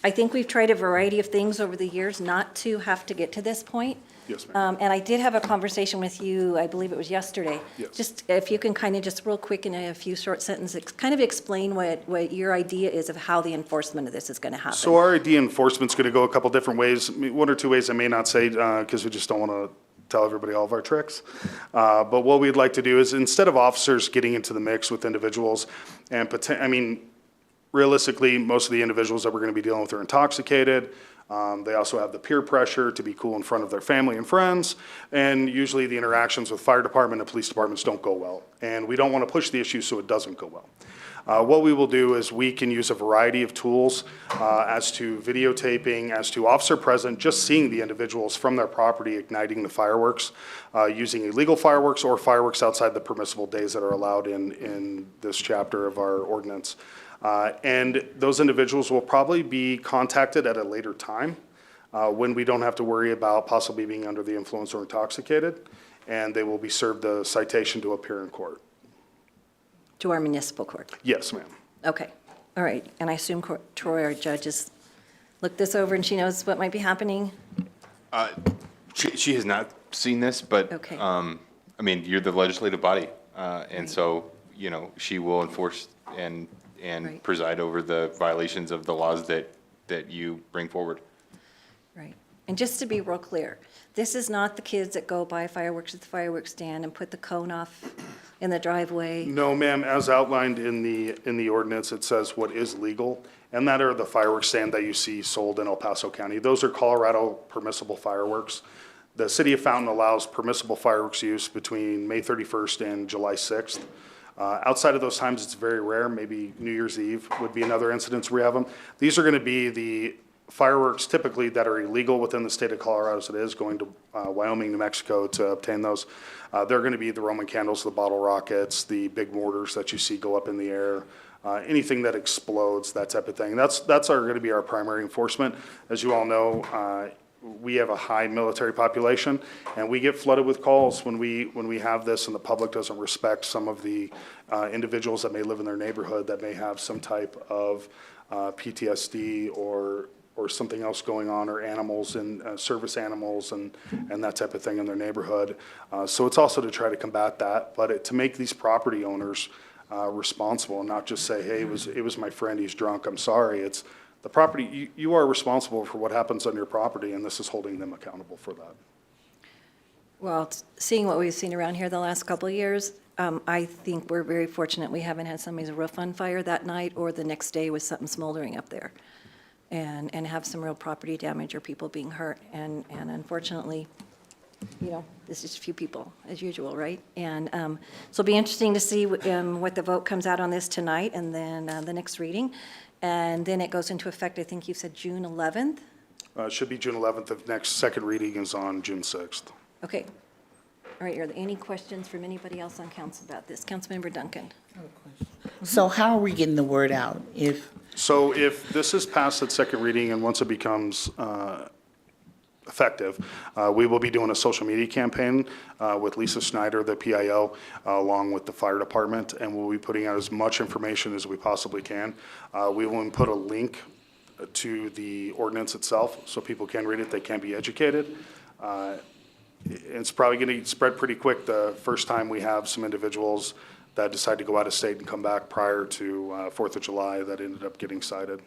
I think we've tried a variety of things over the years not to have to get to this point. Yes, ma'am. And I did have a conversation with you, I believe it was yesterday. Yes. Just if you can kind of just real quick in a few short sentences, kind of explain what your idea is of how the enforcement of this is going to happen. So our ID enforcement's going to go a couple different ways. I mean, 1 or 2 ways I may not say because we just don't want to tell everybody all of our tricks. But what we'd like to do is instead of officers getting into the mix with individuals and realistically, most of the individuals that we're going to be dealing with are intoxicated. They also have the peer pressure to be cool in front of their family and friends. And usually the interactions with fire department and police departments don't go well. And we don't want to push the issue so it doesn't go well. What we will do is we can use a variety of tools as to videotaping, as to officer present, just seeing the individuals from their property igniting the fireworks, using illegal fireworks or fireworks outside the permissible days that are allowed in this chapter of our ordinance. And those individuals will probably be contacted at a later time when we don't have to worry about possibly being under the influence or intoxicated, and they will be served a citation to appear in court. To our municipal court? Yes, ma'am. Okay, all right. And I assume Troy, our judge, has looked this over and she knows what might be happening? She has not seen this, but, Okay. You're the legislative body. And so, she will enforce and Right. preside over the violations of the laws that you bring forward. Right. And just to be real clear, this is not the kids that go buy fireworks at the fireworks stand and put the cone off in the driveway. No, ma'am, as outlined in the ordinance, it says what is legal, and that are the fireworks stand that you see sold in El Paso County. Those are Colorado permissible fireworks. The city of Fountain allows permissible fireworks use between May 31st and July 6th. Outside of those times, it's very rare. Maybe New Year's Eve would be another incidence we have them. These are going to be the fireworks typically that are illegal within the state of Colorado as it is, going to Wyoming, New Mexico to obtain those. They're going to be the Roman candles, the bottle rockets, the big mortars that you see go up in the air, anything that explodes, that type of thing. That's going to be our primary enforcement. As you all know, we have a high military population, and we get flooded with calls when we have this and the public doesn't respect some of the individuals that may live in their neighborhood that may have some type of PTSD or something else going on, or animals and service animals and that type of thing in their neighborhood. So it's also to try to combat that, but to make these property owners responsible and not just say, hey, it was my friend, he's drunk, I'm sorry. It's the property, you are responsible for what happens on your property, and this is holding them accountable for that. Well, seeing what we've seen around here the last couple of years, I think we're very fortunate we haven't had somebody's roof on fire that night or the next day with something smoldering up there and have some real property damage or people being hurt. And unfortunately, it's just a few people as usual, right? And so it'll be interesting to see what the vote comes out on this tonight and then the next reading. And then it goes into effect, I think you said June 11th? It should be June 11th. The next second reading is on June 6th. Okay. All right, are there any questions from anybody else on council about this? Councilmember Duncan. So how are we getting the word out? So if this is passed at second reading and once it becomes effective, we will be doing a social media campaign with Lisa Schneider, the PIO, along with the fire department, and we'll be putting out as much information as we possibly can. We will put a link to the ordinance itself so people can read it, they can be educated. It's probably going to spread pretty quick the first time we have some individuals that decide to go out of state and come back prior to 4th of July that ended up getting cited.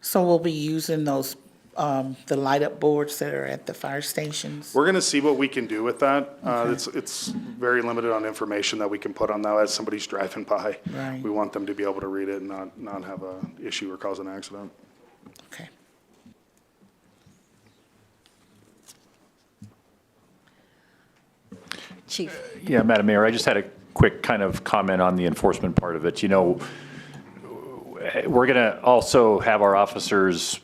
So we'll be using those, the light-up boards that are at the fire stations? We're going to see what we can do with that. It's very limited on information that we can put on that as somebody's driving by. Right. We want them to be able to read it and not have an issue or cause an accident. Okay. Chief. Yeah, Madam Mayor, I just had a quick kind of comment on the enforcement part of it. We're going to also have our officers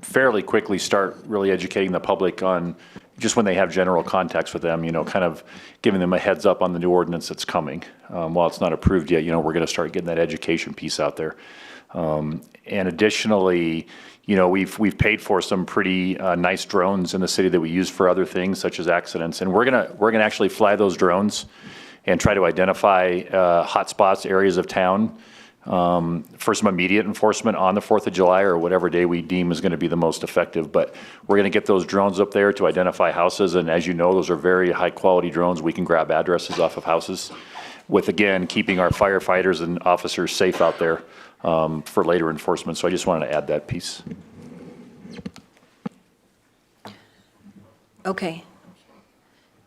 fairly quickly start really educating the public on just when they have general contacts with them, kind of giving them a heads up on the new ordinance that's coming. While it's not approved yet, we're going to start getting that education piece out there. And additionally, we've paid for some pretty nice drones in the city that we use for other things such as accidents. And we're gonna actually fly those drones and try to identify hot spots, areas of town for some immediate enforcement on the 4th of July or whatever day we deem is going to be the most effective. But we're going to get those drones up there to identify houses. And as you know, those are very high quality drones. We can grab addresses off of houses with, again, keeping our firefighters and officers safe out there for later enforcement. So I just wanted to add that piece. Okay.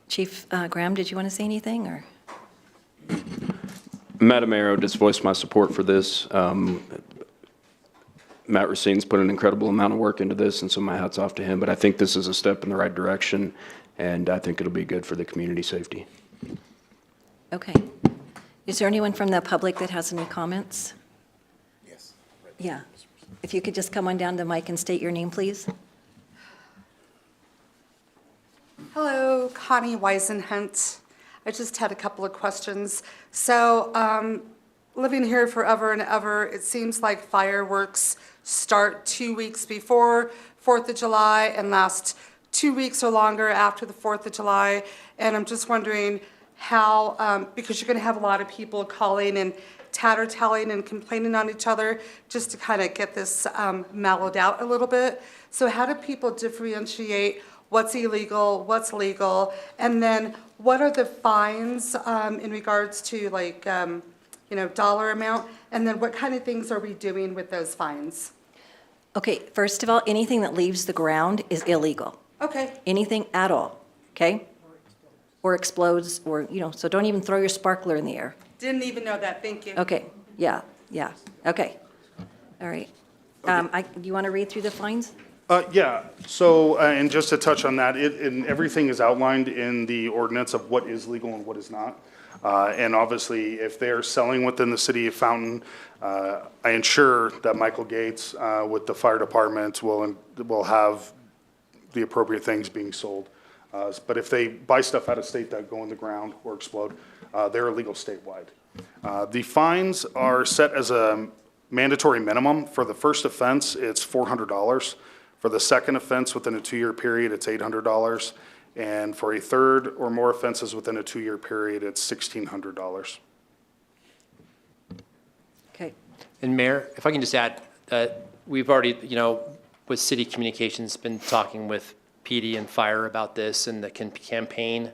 Chief Graham, did you want to say anything, or? Madam Mayor, I would just voice my support for this. Matt Racine's put an incredible amount of work into this, and so my hat's off to him. But I think this is a step in the right direction, and I think it'll be good for the community safety. Okay. Is there anyone from the public that has any comments? Yes. Yeah. If you could just come on down to the mic and state your name, please. Hello, Connie Weisenhunt. I just had a couple of questions. So, living here forever and ever, it seems like fireworks start 2 weeks before 4th of July and last 2 weeks or longer after the 4th of July. And I'm just wondering how, because you're going to have a lot of people calling and tattletelling and complaining on each other, just to kind of get this mellowed out a little bit. So how do people differentiate what's illegal, what's legal, and then what are the fines in regards to dollar amount, and then what kind of things are we doing with those fines? Okay, first of all, anything that leaves the ground is illegal. Okay, Anything at all, okay? Or explodes, or, so don't even throw your sparkler in the air. didn't even know that, thank you. Okay, yeah, okay. All right. Do you want to read through the fines? Yeah, so, and just to touch on that, and everything is outlined in the ordinance of what is legal and what is not. And obviously, if they're selling within the city of Fountain, I ensure that Michael Gates with the fire department will have the appropriate things being sold. But if they buy stuff out of state that go in the ground or explode, they're illegal statewide. The fines are set as a mandatory minimum. For the first offense, it's $400. For the second offense within a 2-year period, it's $800. And for a third or more offenses within a 2-year period, it's $1,600. Okay. And Mayor, if I can just add, we've already, with city communications, been talking with PD and fire about this and the campaign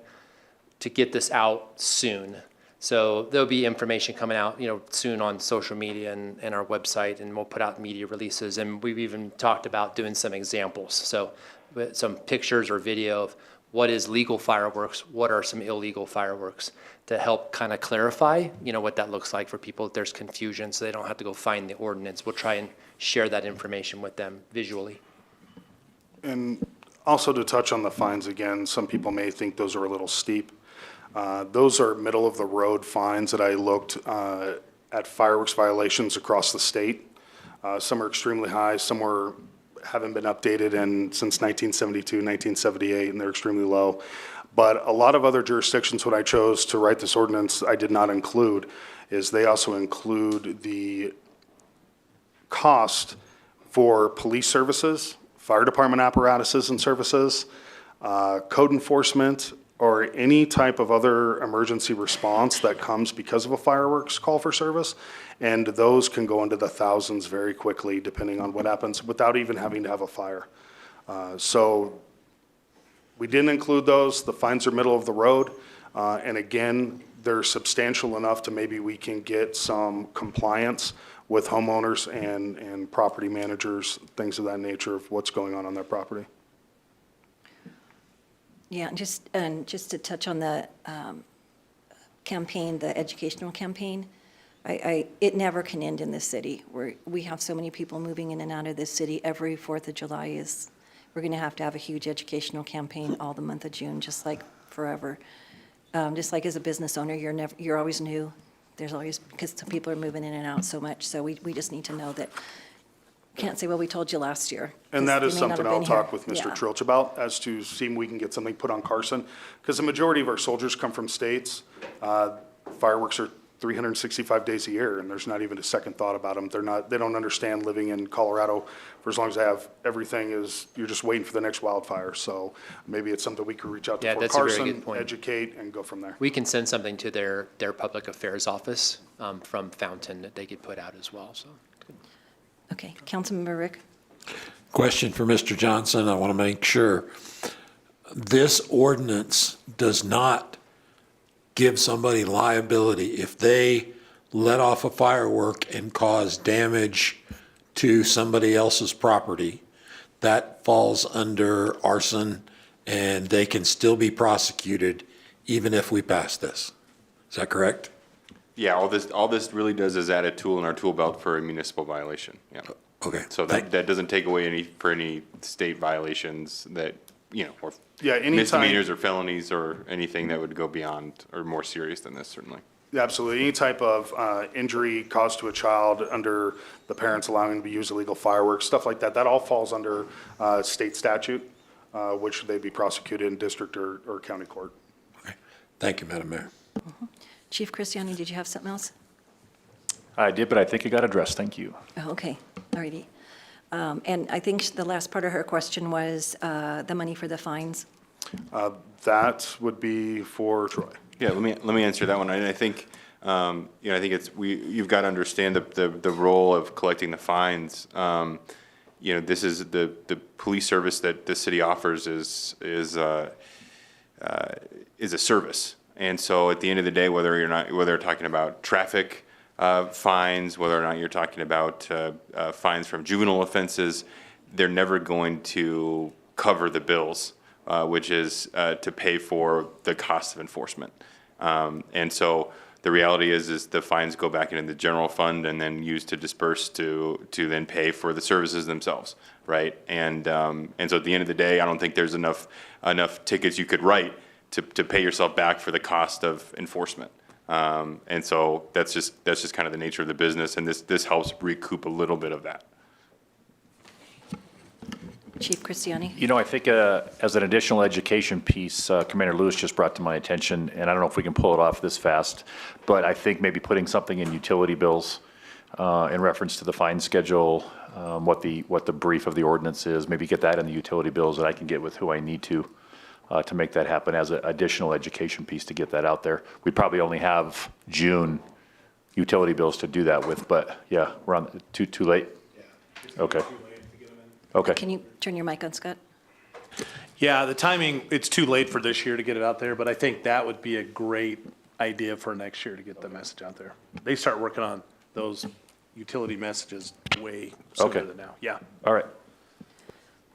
to get this out soon. So there'll be information coming out, soon on social media and our website, and we'll put out media releases. And we've even talked about doing some examples. So with some pictures or video of what is legal fireworks, what are some illegal fireworks, to help kind of clarify, what that looks like for people if there's confusion, so they don't have to go find the ordinance. We'll try and share that information with them visually. And also to touch on the fines again, some people may think those are a little steep. Those are middle-of-the-road fines that I looked at fireworks violations across the state. Some are extremely high, some haven't been updated since 1972, 1978, and they're extremely low. But a lot of other jurisdictions, when I chose to write this ordinance, I did not include, is they also include the cost for police services, fire department apparatuses and services, code enforcement, or any type of other emergency response that comes because of a fireworks call for service. And those can go into the thousands very quickly, depending on what happens, without even having to have a fire. So we didn't include those. The fines are middle of the road. And again, they're substantial enough to maybe we can get some compliance with homeowners and property managers, things of that nature of what's going on their property. Yeah, and just to touch on the campaign, the educational campaign, it never can end in this city. We have so many people moving in and out of this city. Every 4th of July we're going to have a huge educational campaign all the month of June, just like forever. Just like as a business owner, you're always new. There's always, because some people are moving in and out so much, so we just need to know that. Can't say, well, we told you last year. And that is They may not something have I'll been talk here. with Mr. Yeah. Trilch about, as to see if we can get something put on Carson. Because the majority of our soldiers come from states. Fireworks are 365 days a year, and there's not even a second thought about them. They don't understand living in Colorado for as long as they have everything you're just waiting for the next wildfire. So maybe it's something we could reach out to Fort that's a very Carson, good point. educate, and go from there. We can send something to their public affairs office from Fountain that they could put out as well, so. Okay, Councilmember Rick? Question for Mr. Johnson. I want to make sure. This ordinance does not give somebody liability if they let off a firework and cause damage to somebody else's property. That falls under arson, and they can still be prosecuted even if we pass this. Is that correct? Yeah, all this really does is add a tool in our tool belt for a municipal violation, yeah. Okay. So that doesn't take away any state violations that, or Yeah, anytime- misdemeanors or felonies or anything that would go beyond or more serious than this, certainly. Yeah, absolutely. Any type of injury caused to a child under the parents allowing them to use illegal fireworks, stuff like that, that all falls under state statute, which they'd be prosecuted in district or county court. Thank you, Madam Mayor. Chief Christiani, did you have something else? I did, but I think it got addressed. Thank you. Oh, okay, all righty. And I think the last part of her question was the money for the fines. That would be for Troy. Yeah, let me answer that one. And I think, I think you've got to understand the role of collecting the fines. This is the police service that the city offers is a service. And so at the end of the day, whether you're talking about traffic, fines, whether or not you're talking about fines from juvenile offenses, they're never going to cover the bills, which is to pay for the cost of enforcement. And so the reality is the fines go back into the general fund and then used to disperse to then pay for the services themselves, right? And so at the end of the day, I don't think there's enough tickets you could write to pay yourself back for the cost of enforcement. And so that's just kind of the nature of the business, and this helps recoup a little bit of that. Chief Cristiani? You know, I think as an additional education piece, Commander Lewis just brought to my attention, and I don't know if we can pull it off this fast, but I think maybe putting something in utility bills in reference to the fine schedule, what the brief of the ordinance is, maybe get that in the utility bills that I can get with who I need to make that happen as an additional education piece to get that out there. We probably only have June utility bills to do that with, but yeah, we're on too late? Okay. Okay. Can you turn your mic on, Scott? Yeah, the timing, it's too late for this year to get it out there, but I think that would be a great idea for next year to get the message out there. They start working on those utility messages way sooner than now. Yeah. All right.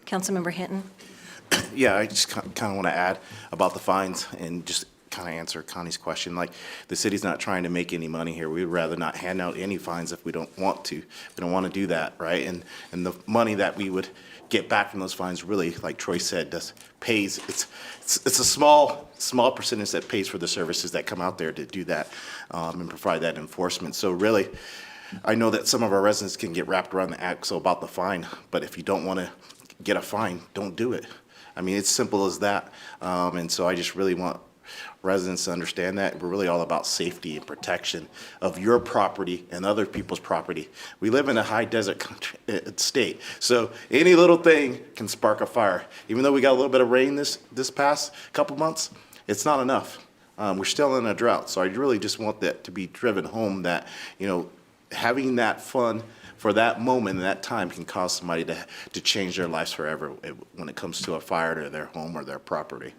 Councilmember Hinton? Yeah, I just kind of want to add about the fines and just kind of answer Connie's question. Like, the city's not trying to make any money here. We'd rather not hand out any fines if we don't want to. We don't want to do that, right? And the money that we would get back from those fines really, like Troy said, pays. It's a small percentage that pays for the services that come out there to do that and provide that enforcement. So really, I know that some of our residents can get wrapped around the axle about the fine, but if you don't want to get a fine, don't do it. I mean, it's simple as that. And so I just really want residents to understand that we're really all about safety and protection of your property and other people's property. We live in a high desert country, state, so any little thing can spark a fire. Even though we got a little bit of rain this past couple months, it's not enough. We're still in a drought, so I really just want that to be driven home that, you know, having that fun for that moment and that time can cause somebody to change their lives forever when it comes to a fire to their home or their property.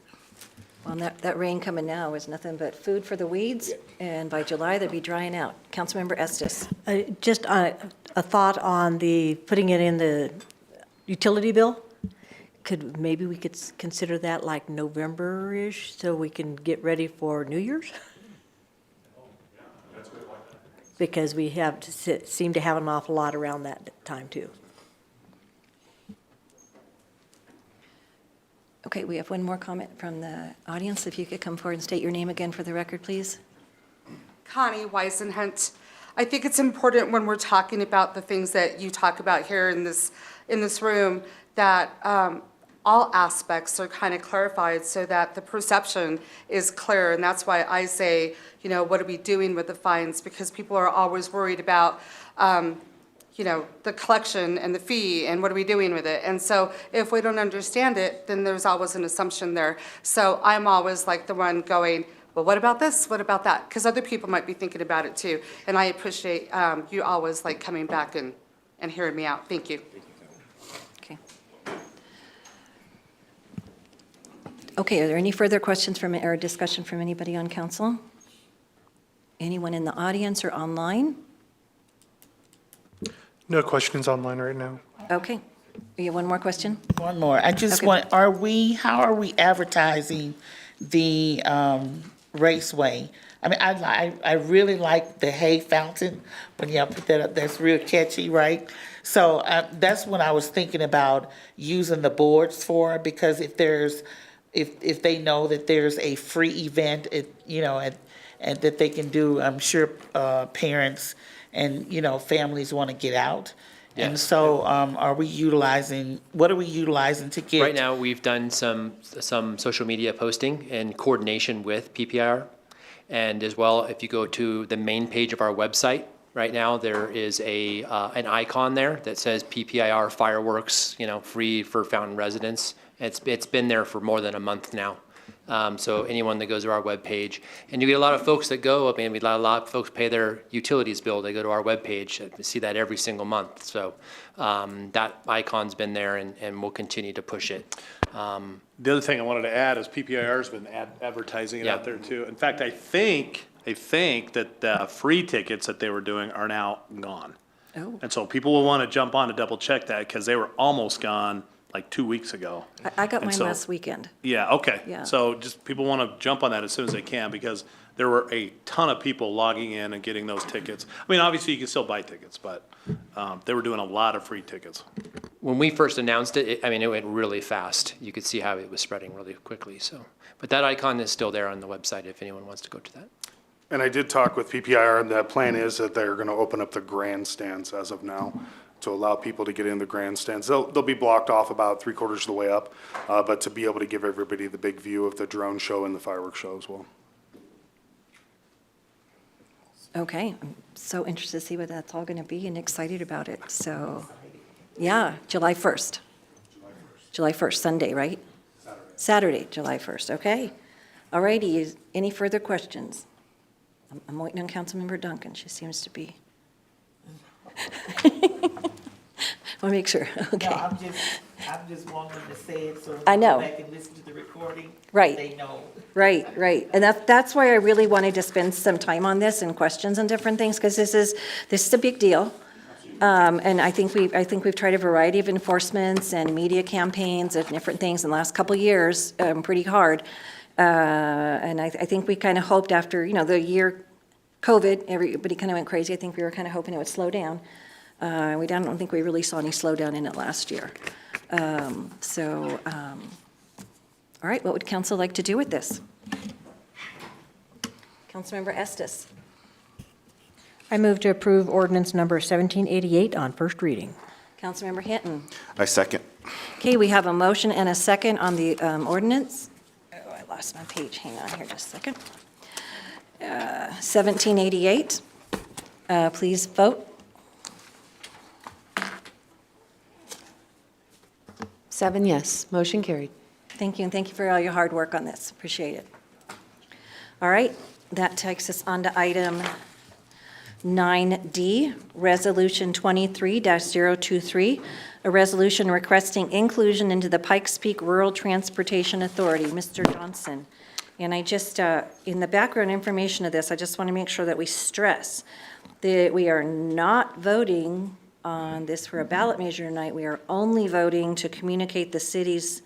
Well, that rain coming now is nothing but food for the weeds, and by July, they'll be drying out. Councilmember Estes? Just a thought on putting it in the utility bill. Maybe we could consider that like November-ish, so we can get ready for New Year's? Because we seem to have an awful lot around that time, too. Okay, we have one more comment from the audience. If you could come forward and state your name again for the record, please. Connie Weisenhunt. I think it's important when we're talking about the things that you talk about here in this room, that all aspects are kind of clarified so that the perception is clear. And that's why I say, you know, what are we doing with the fines? Because people are always worried about, you know, the collection and the fee and what are we doing with it? And so if we don't understand it, then there's always an assumption there. So I'm always like the one going, well, what about this? What about that? Because other people might be thinking about it too. And I appreciate you always like coming back and hearing me out. Thank you. Okay. Okay, are there any further questions or discussion from anybody on council? Anyone in the audience or online? No questions online right now. Okay. You have one more question? One more. I just Okay. want, how are we advertising the raceway? I mean, I really like the hay fountain, when y'all put that up, that's real catchy, right? So that's what I was thinking about using the boards for, because if they know that there's a free event, and that they can do, I'm sure parents and, families want to get out. And so what are we utilizing to get? Right now, we've done some social media posting in coordination with PPIR. And as well, if you go to the main page of our website, right now, there is an icon there that says PPIR fireworks, free for Fountain residents. It's been there for more than a month now. So anyone that goes to our webpage, and you get a lot of folks that go, a lot of folks pay their utilities bill, they go to our webpage, you see that every single month. So that icon's been there and we'll continue to push it. The other thing I wanted to add is PPIR's been advertising it out there too. In fact, I think I think that the free tickets that they were doing are now gone. Oh. And so people will want to jump on to double check that because they were almost gone like 2 weeks ago. I got And mine so- last weekend. Yeah, okay. Yeah. So just people want to jump on that as soon as they can because there were a ton of people logging in and getting those tickets. I mean, obviously you can still buy tickets, but they were doing a lot of free tickets. When we first announced it, I mean, it went really fast. You could see how it was spreading really quickly, so. But that icon is still there on the website if anyone wants to go to that. And I did talk with PPIR, and the plan is that they're going to open up the grandstands as of now to allow people to get in the grandstands. They'll be blocked off about 3/4 of the way up, but to be able to give everybody the big view of the drone show and the fireworks show as well. Okay, I'm so interested to see what that's all going to be and excited about it. So, yeah, July 1st. July 1st, Sunday, right? Saturday, July 1st, okay. All righty, any further questions? I'm waiting on Councilmember Duncan, she seems to be. Want to make sure, okay. No, I'm just wanting to say it so I know. they can listen to the recording. Right. They know. Right. And that's why I really wanted to spend some time on this and questions and different things, because this is a big deal. And I think we've tried a variety of enforcements and media campaigns and different things in the last couple of years, pretty hard. And I think we kind of hoped after, the year COVID, everybody kind of went crazy. I think we were kind of hoping it would slow down. I don't think we really saw any slowdown in it last year. All right, what would council like to do with this? Councilmember Estes. I move to approve ordinance number 1788 on first reading. Councilmember Hinton. I second. Okay, we have a motion and a second on the ordinance. Oh, I lost my page. Hang on here just a second. 1788. Please vote. 7 yes, motion carried. Thank you, and thank you for all your hard work on this. Appreciate it. All right, that takes us on to item 9D, Resolution 23-023, a resolution requesting inclusion into the Pikes Peak Rural Transportation Authority. Mr. Johnson. And I just, in the background information of this, I just want to make sure that we stress that we are not voting on this for a ballot measure tonight. We are only voting to communicate the city's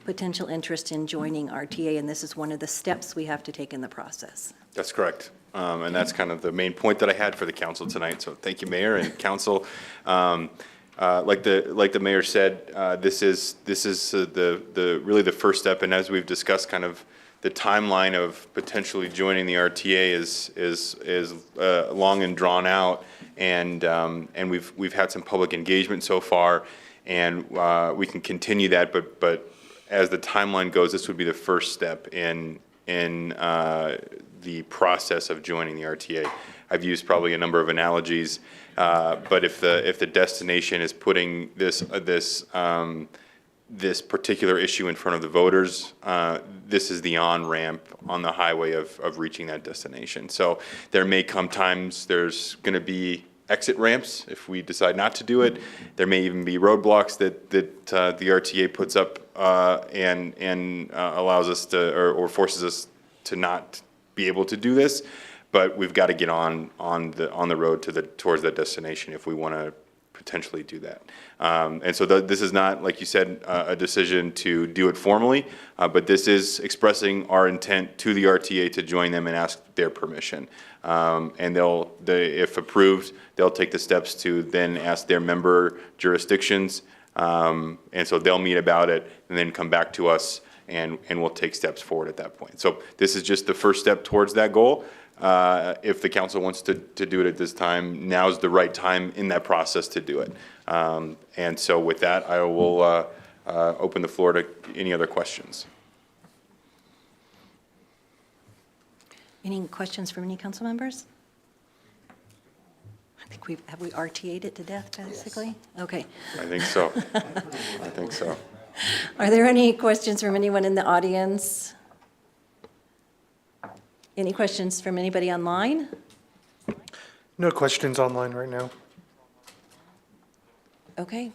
potential interest in joining RTA, and this is one of the steps we have to take in the process. That's correct. And that's kind of the main point that I had for the council tonight. So thank you, Mayor and council. Like the mayor said, this is really the first step. And as we've discussed, kind of the timeline of potentially joining the RTA is long and drawn out. And we've had some public engagement so far, and we can continue that. But as the timeline goes, this would be the first step in the process of joining the RTA. I've used probably a number of analogies, but if the destination is putting this particular issue in front of the voters, this is the on-ramp on the highway of reaching that destination. So there may come times there's going to be exit ramps if we decide not to do it. There may even be roadblocks that the RTA puts up and allows us to or forces us to not be able to do this. But we've got to get on the road towards that destination if we want to potentially do that. And so this is not, like you said, a decision to do it formally, but this is expressing our intent to the RTA to join them and ask their permission. And if approved, they'll take the steps to then ask their member jurisdictions. And so they'll meet about it and then come back to us, and we'll take steps forward at that point. So this is just the first step towards that goal. If the council wants to do it at this time, now's the right time in that process to do it. And so with that, I will open the floor to any other questions. Any questions from any council members? I think have we RTA'd it to death, basically? Yes. Okay. I think so. I think so. Are there any questions from anyone in the audience? Any questions from anybody online? No questions online right now. Okay.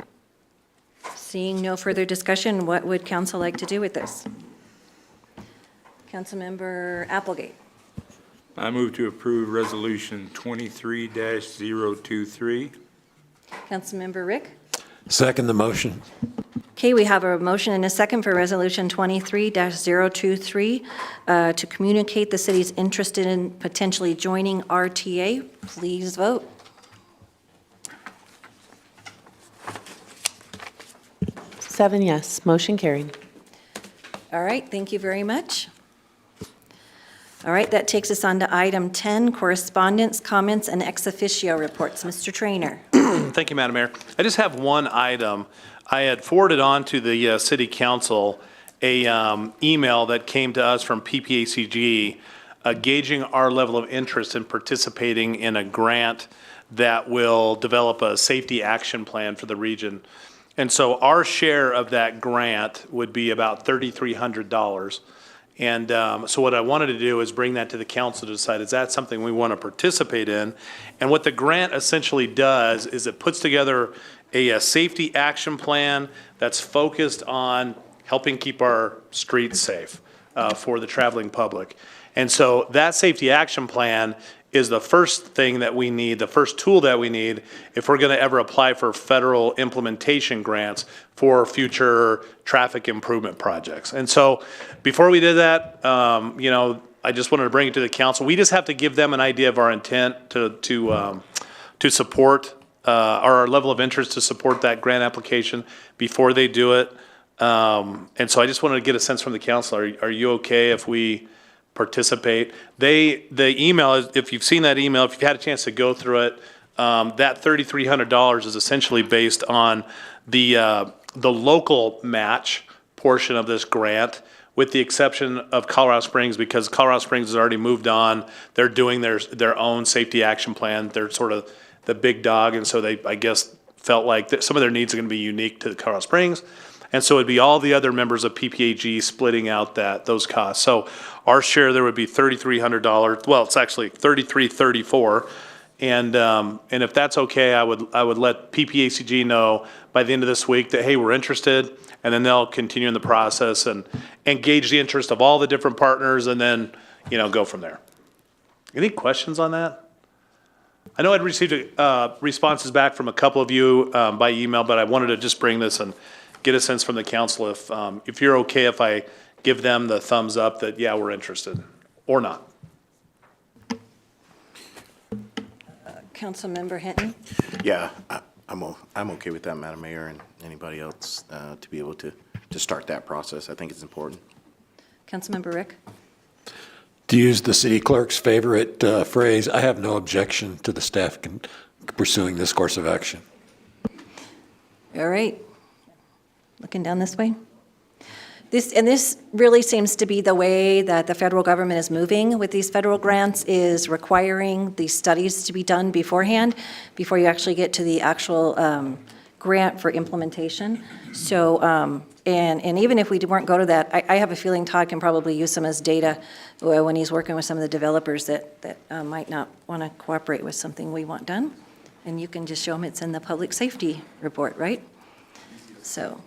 Seeing no further discussion, what would council like to do with this? Councilmember Applegate. I move to approve Resolution 23-023. Councilmember Rick? Second the motion. Okay, we have a motion and a second for Resolution 23-023 to communicate the city's interest in potentially joining RTA. Please vote. Seven yes, motion carried. All right, thank you very much. All right, that takes us on to item 10, correspondence, comments, and ex officio reports. Mr. Trainer. Thank you, Madam Mayor. I just have one item. I had forwarded on to the city council a email that came to us from PPACG gauging our level of interest in participating in a grant that will develop a safety action plan for the region. And so our share of that grant would be about $3,300. And so what I wanted to do is bring that to the council to decide, is that something we want to participate in? And what the grant essentially does is it puts together a safety action plan that's focused on helping keep our streets safe for the traveling public. And so that safety action plan is the first thing that we need, the first tool that we need if we're going to ever apply for federal implementation grants for future traffic improvement projects. And so before we did that, I just wanted to bring it to the council. We just have to give them an idea of our intent to support our level of interest to support that grant application before they do it. And so I just wanted to get a sense from the council. Are you okay if we participate? The email is, if you've seen that email, if you've had a chance to go through it, that $3,300 is essentially based on the local match portion of this grant, with the exception of Colorado Springs, because Colorado Springs has already moved on. They're doing their own safety action plan. They're sort of the big dog, and so they, I guess, felt like that some of their needs are going to be unique to Colorado Springs. And so it'd be all the other members of PPAG splitting out those costs. So our share there would be $3,300. Well, it's actually $3,334. And if that's okay, I would let PPACG know by the end of this week that, hey, we're interested, and then they'll continue in the process and engage the interest of all the different partners, and then go from there. Any questions on that? I know I'd received responses back from a couple of you by email, but I wanted to just bring this and get a sense from the council if you're okay if I give them the thumbs up that, yeah, we're interested, or not. Councilmember Hinton? Yeah, I'm okay with that, Madam Mayor, and anybody else to be able to start that process. I think it's important. Councilmember Rick? To use the city clerk's favorite phrase, I have no objection to the staff pursuing this course of action. All right. Looking down this way. This really seems to be the way that the federal government is moving with these federal grants, is requiring these studies to be done beforehand, before you actually get to the actual grant for implementation. So, and even if we weren't go to that, I have a feeling Todd can probably use some as data when he's working with some of the developers that might not want to cooperate with something we want done. And you can just show them it's in the public safety report, right? So,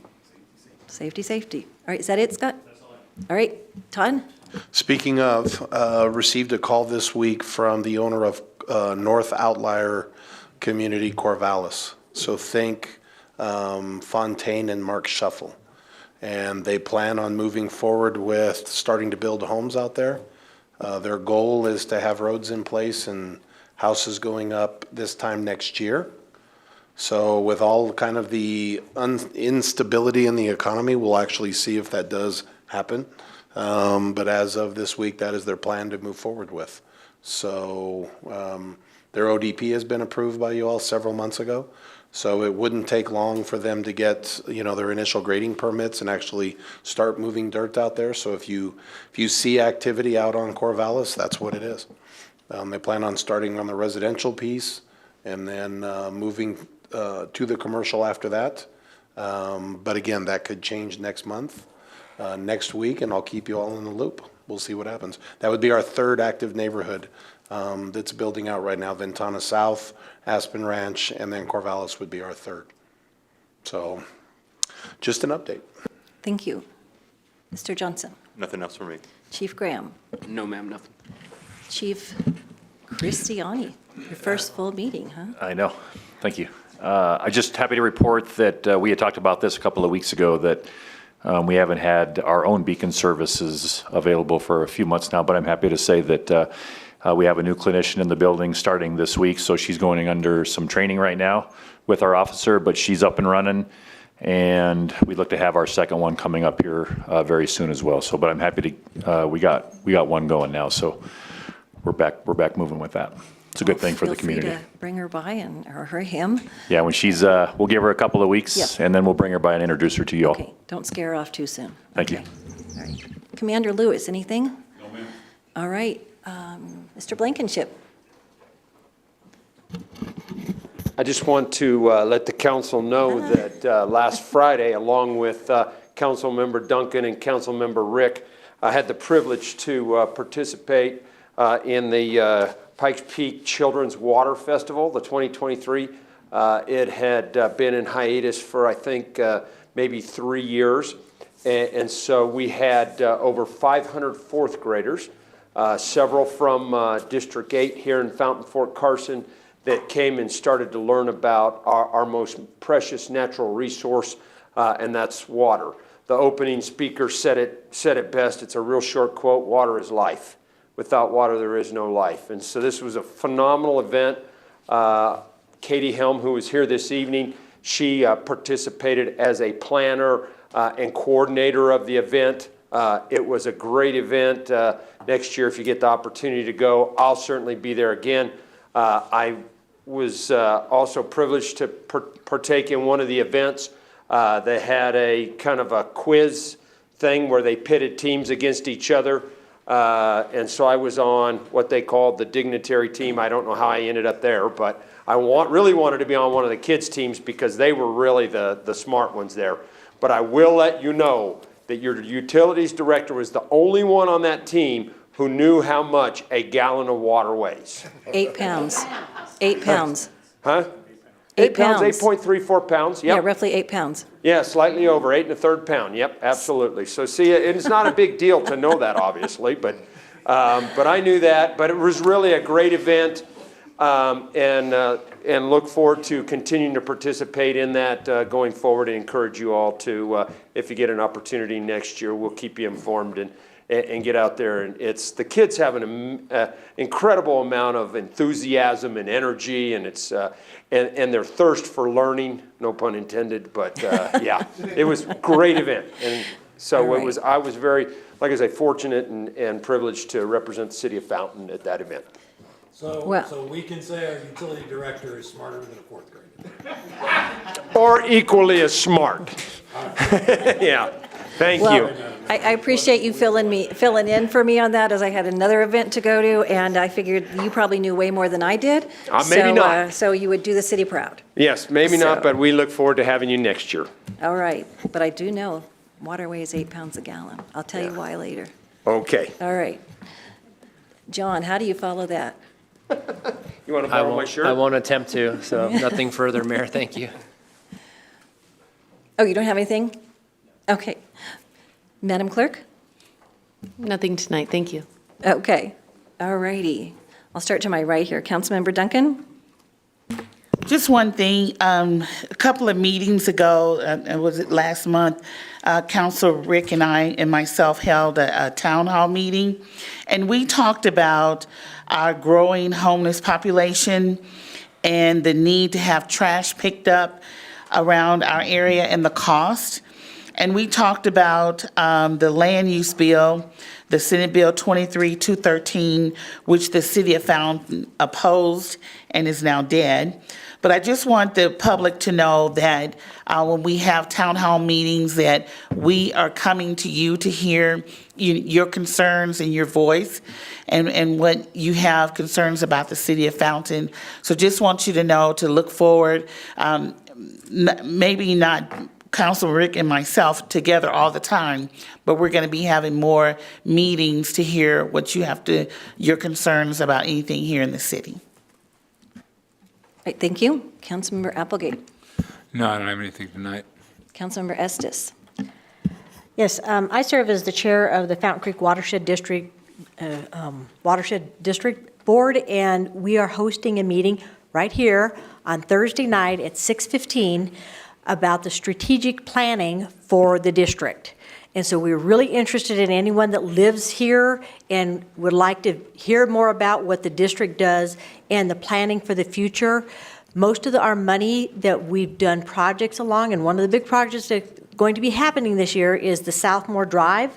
safety. All right, is that it, Scott? All right, Todd? Speaking of, received a call this week from the owner of North Outlier Community, Corvallis. So think Fontaine and Mark Shuffle. And they plan on moving forward with starting to build homes out there. Their goal is to have roads in place and houses going up this time next year. So with all kind of the instability in the economy, we'll actually see if that does happen. But as of this week, that is their plan to move forward with. So their ODP has been approved by you all several months ago. So it wouldn't take long for them to get, their initial grading permits and actually start moving dirt out there. So if you see activity out on Corvallis, that's what it is. They plan on starting on the residential piece and then moving to the commercial after that. But again, that could change next month, next week, and I'll keep you all in the loop. We'll see what happens. That would be our third active neighborhood that's building out right now. Ventana South, Aspen Ranch, and then Corvallis would be our third. So just an update. Thank you. Mr. Johnson? Nothing else for me. Chief Graham? No, ma'am, nothing. Chief Christiani, your first full meeting, huh? I know. Thank you. I'm just happy to report that we had talked about this a couple of weeks ago, that we haven't had our own beacon services available for a few months now, but I'm happy to say that we have a new clinician in the building starting this week, so she's going under some training right now with our officer, but she's up and running, and we look to have our second one coming up here very soon as well. So, but I'm happy to, we got one going now, so we're back moving with that. It's a good thing for the community. Feel free to bring her by or him. Yeah, when she's, we'll give her a couple of weeks, Yep. and then we'll bring her by and introduce her to you all. Okay, don't scare her off too soon. Thank you. All right. Commander Lewis, anything? No, ma'am. All right, Mr. Blankenship. I just want to let the council know that last Friday, along with Councilmember Duncan and Councilmember Rick, I had the privilege to participate in the Pikes Peak Children's Water Festival, the 2023. It had been in hiatus for, I think, maybe 3 years. And so we had over 500 fourth graders, several from District 8 here in Fountain Fort Carson, that came and started to learn about our most precious natural resource, and that's water. The opening speaker said it best. It's a real short quote: "Water is life. Without water, there is no life." And so this was a phenomenal event. Katie Helm, who is here this evening, she participated as a planner and coordinator of the event. It was a great event. Next year, if you get the opportunity to go, I'll certainly be there again. I was also privileged to partake in one of the events. They had a kind of a quiz thing where they pitted teams against each other. And so I was on what they called the dignitary team. I don't know how I ended up there, but I really wanted to be on one of the kids' teams because they were really the smart ones there. But I will let you know that your utilities director was the only one on that team who knew how much a gallon of water weighs. 8 pounds. 8 pounds. Huh? 8 pounds. 8.34 pounds, yep. Yeah, roughly 8 pounds. Yeah, slightly over, 8 1/3 pound, yep, absolutely. So see, it's not a big deal to know that, obviously, but I knew that. But it was really a great event, and look forward to continuing to participate in that going forward, and encourage you all to, if you get an opportunity next year, we'll keep you informed and get out there. And it's the kids have an incredible amount of enthusiasm and energy, and it's and their thirst for learning, no pun intended, but yeah, it was a great event. And so it was, I was very, like I say, fortunate and privileged to represent the city of Fountain at that event. So we can say our utility director is smarter than a fourth grader. Or equally as smart. Yeah, thank you. I appreciate you filling in for me on that, as I had another event to go to, and I figured you probably knew way more than I did. Maybe not. So you would do the city proud. Yes, maybe not, but we look forward to having you next year. All right, but I do know water weighs 8 pounds a gallon. I'll tell you why later. Okay. All right. John, how do you follow that? You want to borrow my shirt? I won't attempt to, so nothing further, Mayor, thank you. Oh, you don't have anything? Okay. Madam Clerk? Nothing tonight, thank you. Okay, all righty. I'll start to my right here. Councilmember Duncan? Just one thing, a couple of meetings ago, was it last month, Councilor Rick and I and myself held a town hall meeting, and we talked about our growing homeless population and the need to have trash picked up around our area and the cost. And we talked about the land use bill, the Senate Bill 23-213, which the city of Fountain opposed and is now dead. But I just want the public to know that when we have town hall meetings, that we are coming to you to hear your concerns and your voice, and what you have concerns about the city of Fountain. So just want you to know to look forward, maybe not Councilman Rick and myself together all the time, but we're going to be having more meetings to hear what you have to, your concerns about anything here in the city. All right, thank you. Councilmember Applegate. No, I don't have anything tonight. Councilmember Estes. Yes, I serve as the chair of the Fountain Creek Watershed District Watershed District Board, and we are hosting a meeting right here on Thursday night at 6:15 about the strategic planning for the district. And so we're really interested in anyone that lives here and would like to hear more about what the district does and the planning for the future. Most of our money that we've done projects along, and one of the big projects that's going to be happening this year is the Southmore Drive.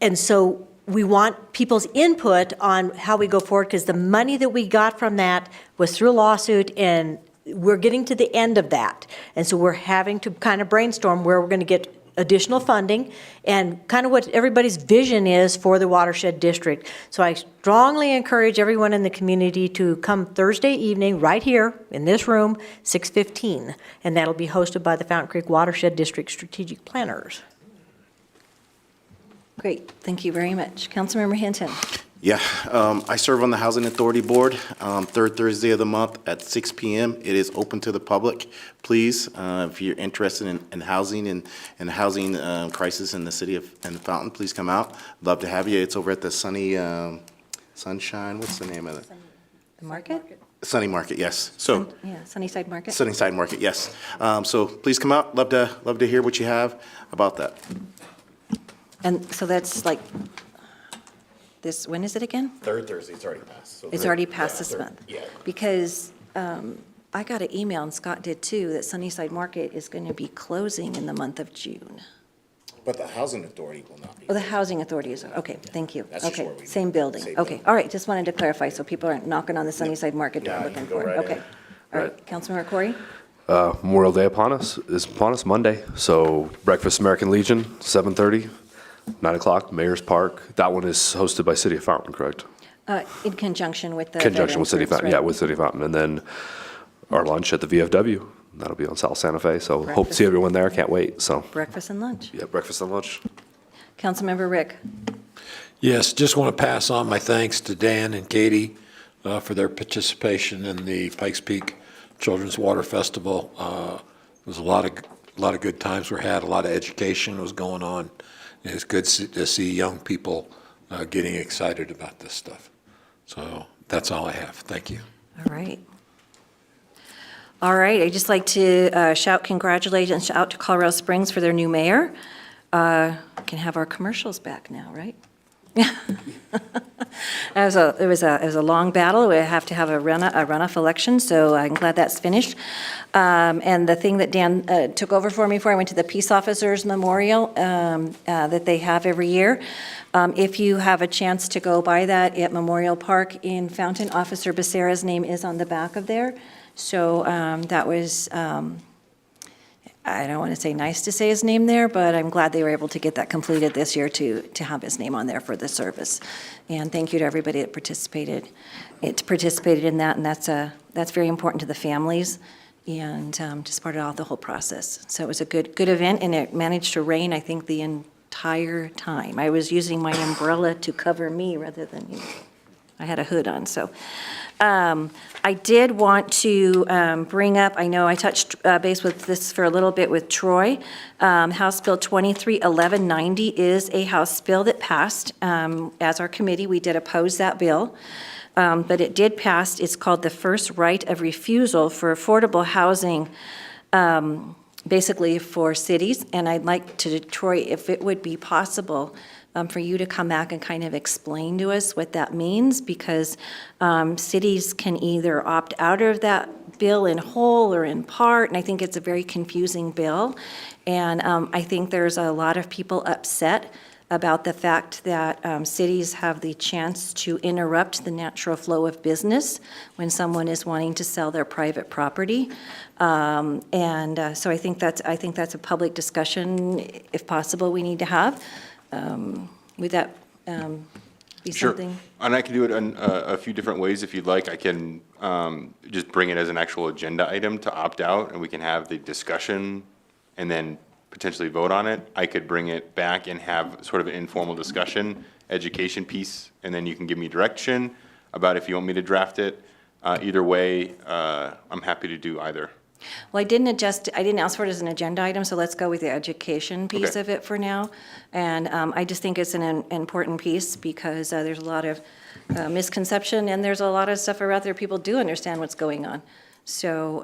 And so we want people's input on how we go forward, because the money that we got from that was through a lawsuit, and we're getting to the end of that. And so we're having to kind of brainstorm where we're going to get additional funding and kind of what everybody's vision is for the watershed district. So I strongly encourage everyone in the community to come Thursday evening right here in this room, 6:15, and that'll be hosted by the Fountain Creek Watershed District Strategic Planners. Great, thank you very much. Councilmember Hinton. Yeah, I serve on the Housing Authority Board, third Thursday of the month at 6 p.m. It is open to the public. Please, if you're interested in housing and housing crisis in the city of Fountain, please come out. Love to have you. It's over at the Sunshine, what's the name of it? The market? Sunny Market, yes. So, Yeah, Sunnyside Market. Sunnyside Market, yes. So please come out. Love to hear what you have about that. And so that's like, this, when is it again? Third Thursday, it's already passed. So It's already passed this month? Yeah. Because I got an email, and Scott did too, that Sunnyside Market is going to be closing in the month of June. But the Housing Authority will not be. Oh, the Housing Authority is, okay, thank you. That's just Okay, where we- same building. same Okay, building. all right, just wanted to clarify so people aren't knocking on the Sunnyside Market door Yeah, you looking can go for it. right Okay. in. All right, Councilmember Corey? Memorial Day is upon us Monday, so breakfast American Legion, 7:30, 9 o'clock, Mayor's Park. That one is hosted by City of Fountain, correct? In conjunction with the. Conjunction with City of Veterans Fountain, Groups, yeah, with City of Fountain. And then our lunch at the VFW, that'll be on South Santa Fe, so hope to Breakfast. see everyone there, can't wait, so. right? Breakfast and lunch. Yeah, breakfast and lunch. Councilmember Rick? Yes, just want to pass on my thanks to Dan and Katie for their participation in the Pikes Peak Children's Water Festival. It was a lot of good times were had, a lot of education was going on. And it's good to see young people getting excited about this stuff. So that's all I have. Thank you. All right. All right, I'd just like to shout congratulations out to Colorado Springs for their new mayor. Can have our commercials back now, right? It was a long battle. We have to have a runoff election, so I'm glad that's finished. And the thing that Dan took over for me for, I went to the Peace Officers Memorial that they have every year. If you have a chance to go by that at Memorial Park in Fountain, Officer Becerra's name is on the back of there. So that was, I don't want to say nice to say his name there, but I'm glad they were able to get that completed this year to have his name on there for the service. And thank you to everybody that participated in that, and that's very important to the families and just part of the whole process. So it was a good event, and it managed to rain, I think, the entire time. I was using my umbrella to cover me rather than you. I had a hood on, so. I did want to bring up, I know I touched base with this for a little bit with Troy. House Bill 231190 is a House bill that passed. As our committee, we did oppose that bill, but it did pass. It's called the First Right of Refusal for Affordable Housing, basically for cities. And I'd like to, Troy, if it would be possible, for you to come back and kind of explain to us what that means, because cities can either opt out of that bill in whole or in part, and I think it's a very confusing bill. And I think there's a lot of people upset about the fact that cities have the chance to interrupt the natural flow of business when someone is wanting to sell their private property. So I think that's a public discussion, if possible, we need to have. Would that be something? Sure. And I can do it in a few different ways if you'd like. I can just bring it as an actual agenda item to opt out, and we can have the discussion and then potentially vote on it. I could bring it back and have sort of an informal discussion, education piece, and then you can give me direction about if you want me to draft it. Either way, I'm happy to do either. Well, I didn't ask for it as an agenda item, so let's go with the education piece Okay. of it for now. And I just think it's an important piece because there's a lot of misconception and there's a lot of stuff out there people do understand what's going on. So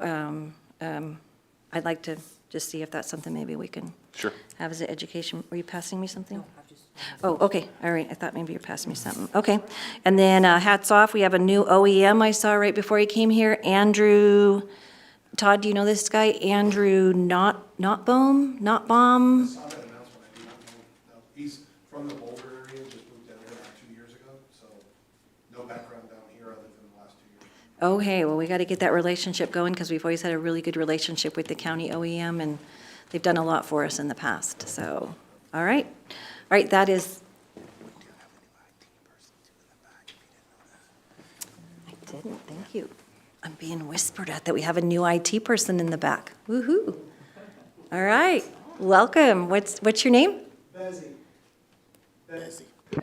I'd like to just see if that's something maybe we can Sure. have as an education. Were you passing me something? Oh, okay, all right, I thought maybe you were passing me something. Okay, and then hats off, we have a new OEM I saw right before he came here, Andrew, Todd, do you know this guy? Andrew Notbaum? He's from the Boulder area, just moved down here about 2 years ago, so no background down here other than the last 2 years. Okay, well, we got to get that relationship going because we've always had a really good relationship with the county OEM, and they've done a lot for us in the past, so, all right. All right, that is. I didn't, thank you. I'm being whispered at that we have a new IT person in the back. Woo-hoo. All right, welcome. What's your name?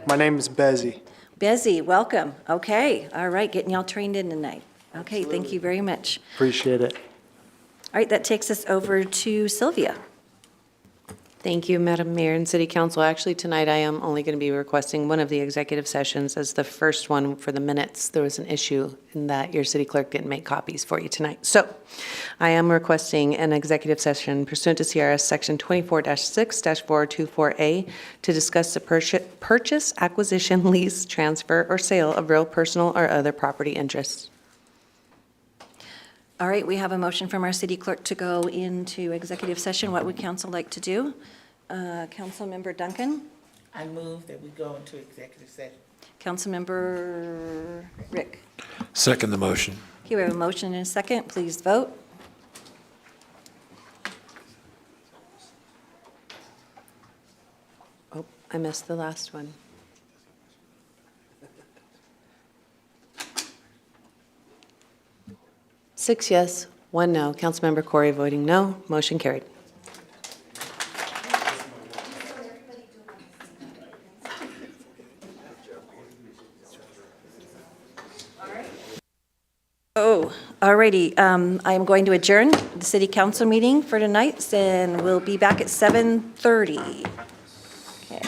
My name is Bezzy. Bezzy, welcome. Okay, all right, getting y'all trained in tonight. Okay, thank you very much. Appreciate it. All right, that takes us over to Sylvia. Thank you, Madam Mayor and City Council. Actually, tonight I am only going to be requesting one of the executive sessions as the first one for the minutes. There was an issue in that your city clerk didn't make copies for you tonight. So I am requesting an executive session pursuant to CRS Section 24-6-4024A to discuss the purchase, acquisition, lease, transfer, or sale of real personal or other property interests. All right, we have a motion from our city clerk to go into executive session. What would council like to do? Councilmember Duncan? I move that we go into executive session. Councilmember Rick? Second the motion. Okay, we have a motion and a second. Please vote. Oh, I missed the last one. Six yes, one no. Councilmember Corey voting no. Motion carried. Oh, all righty. I am going to adjourn the city council meeting for tonight, and we'll be back at 7:30. Okay.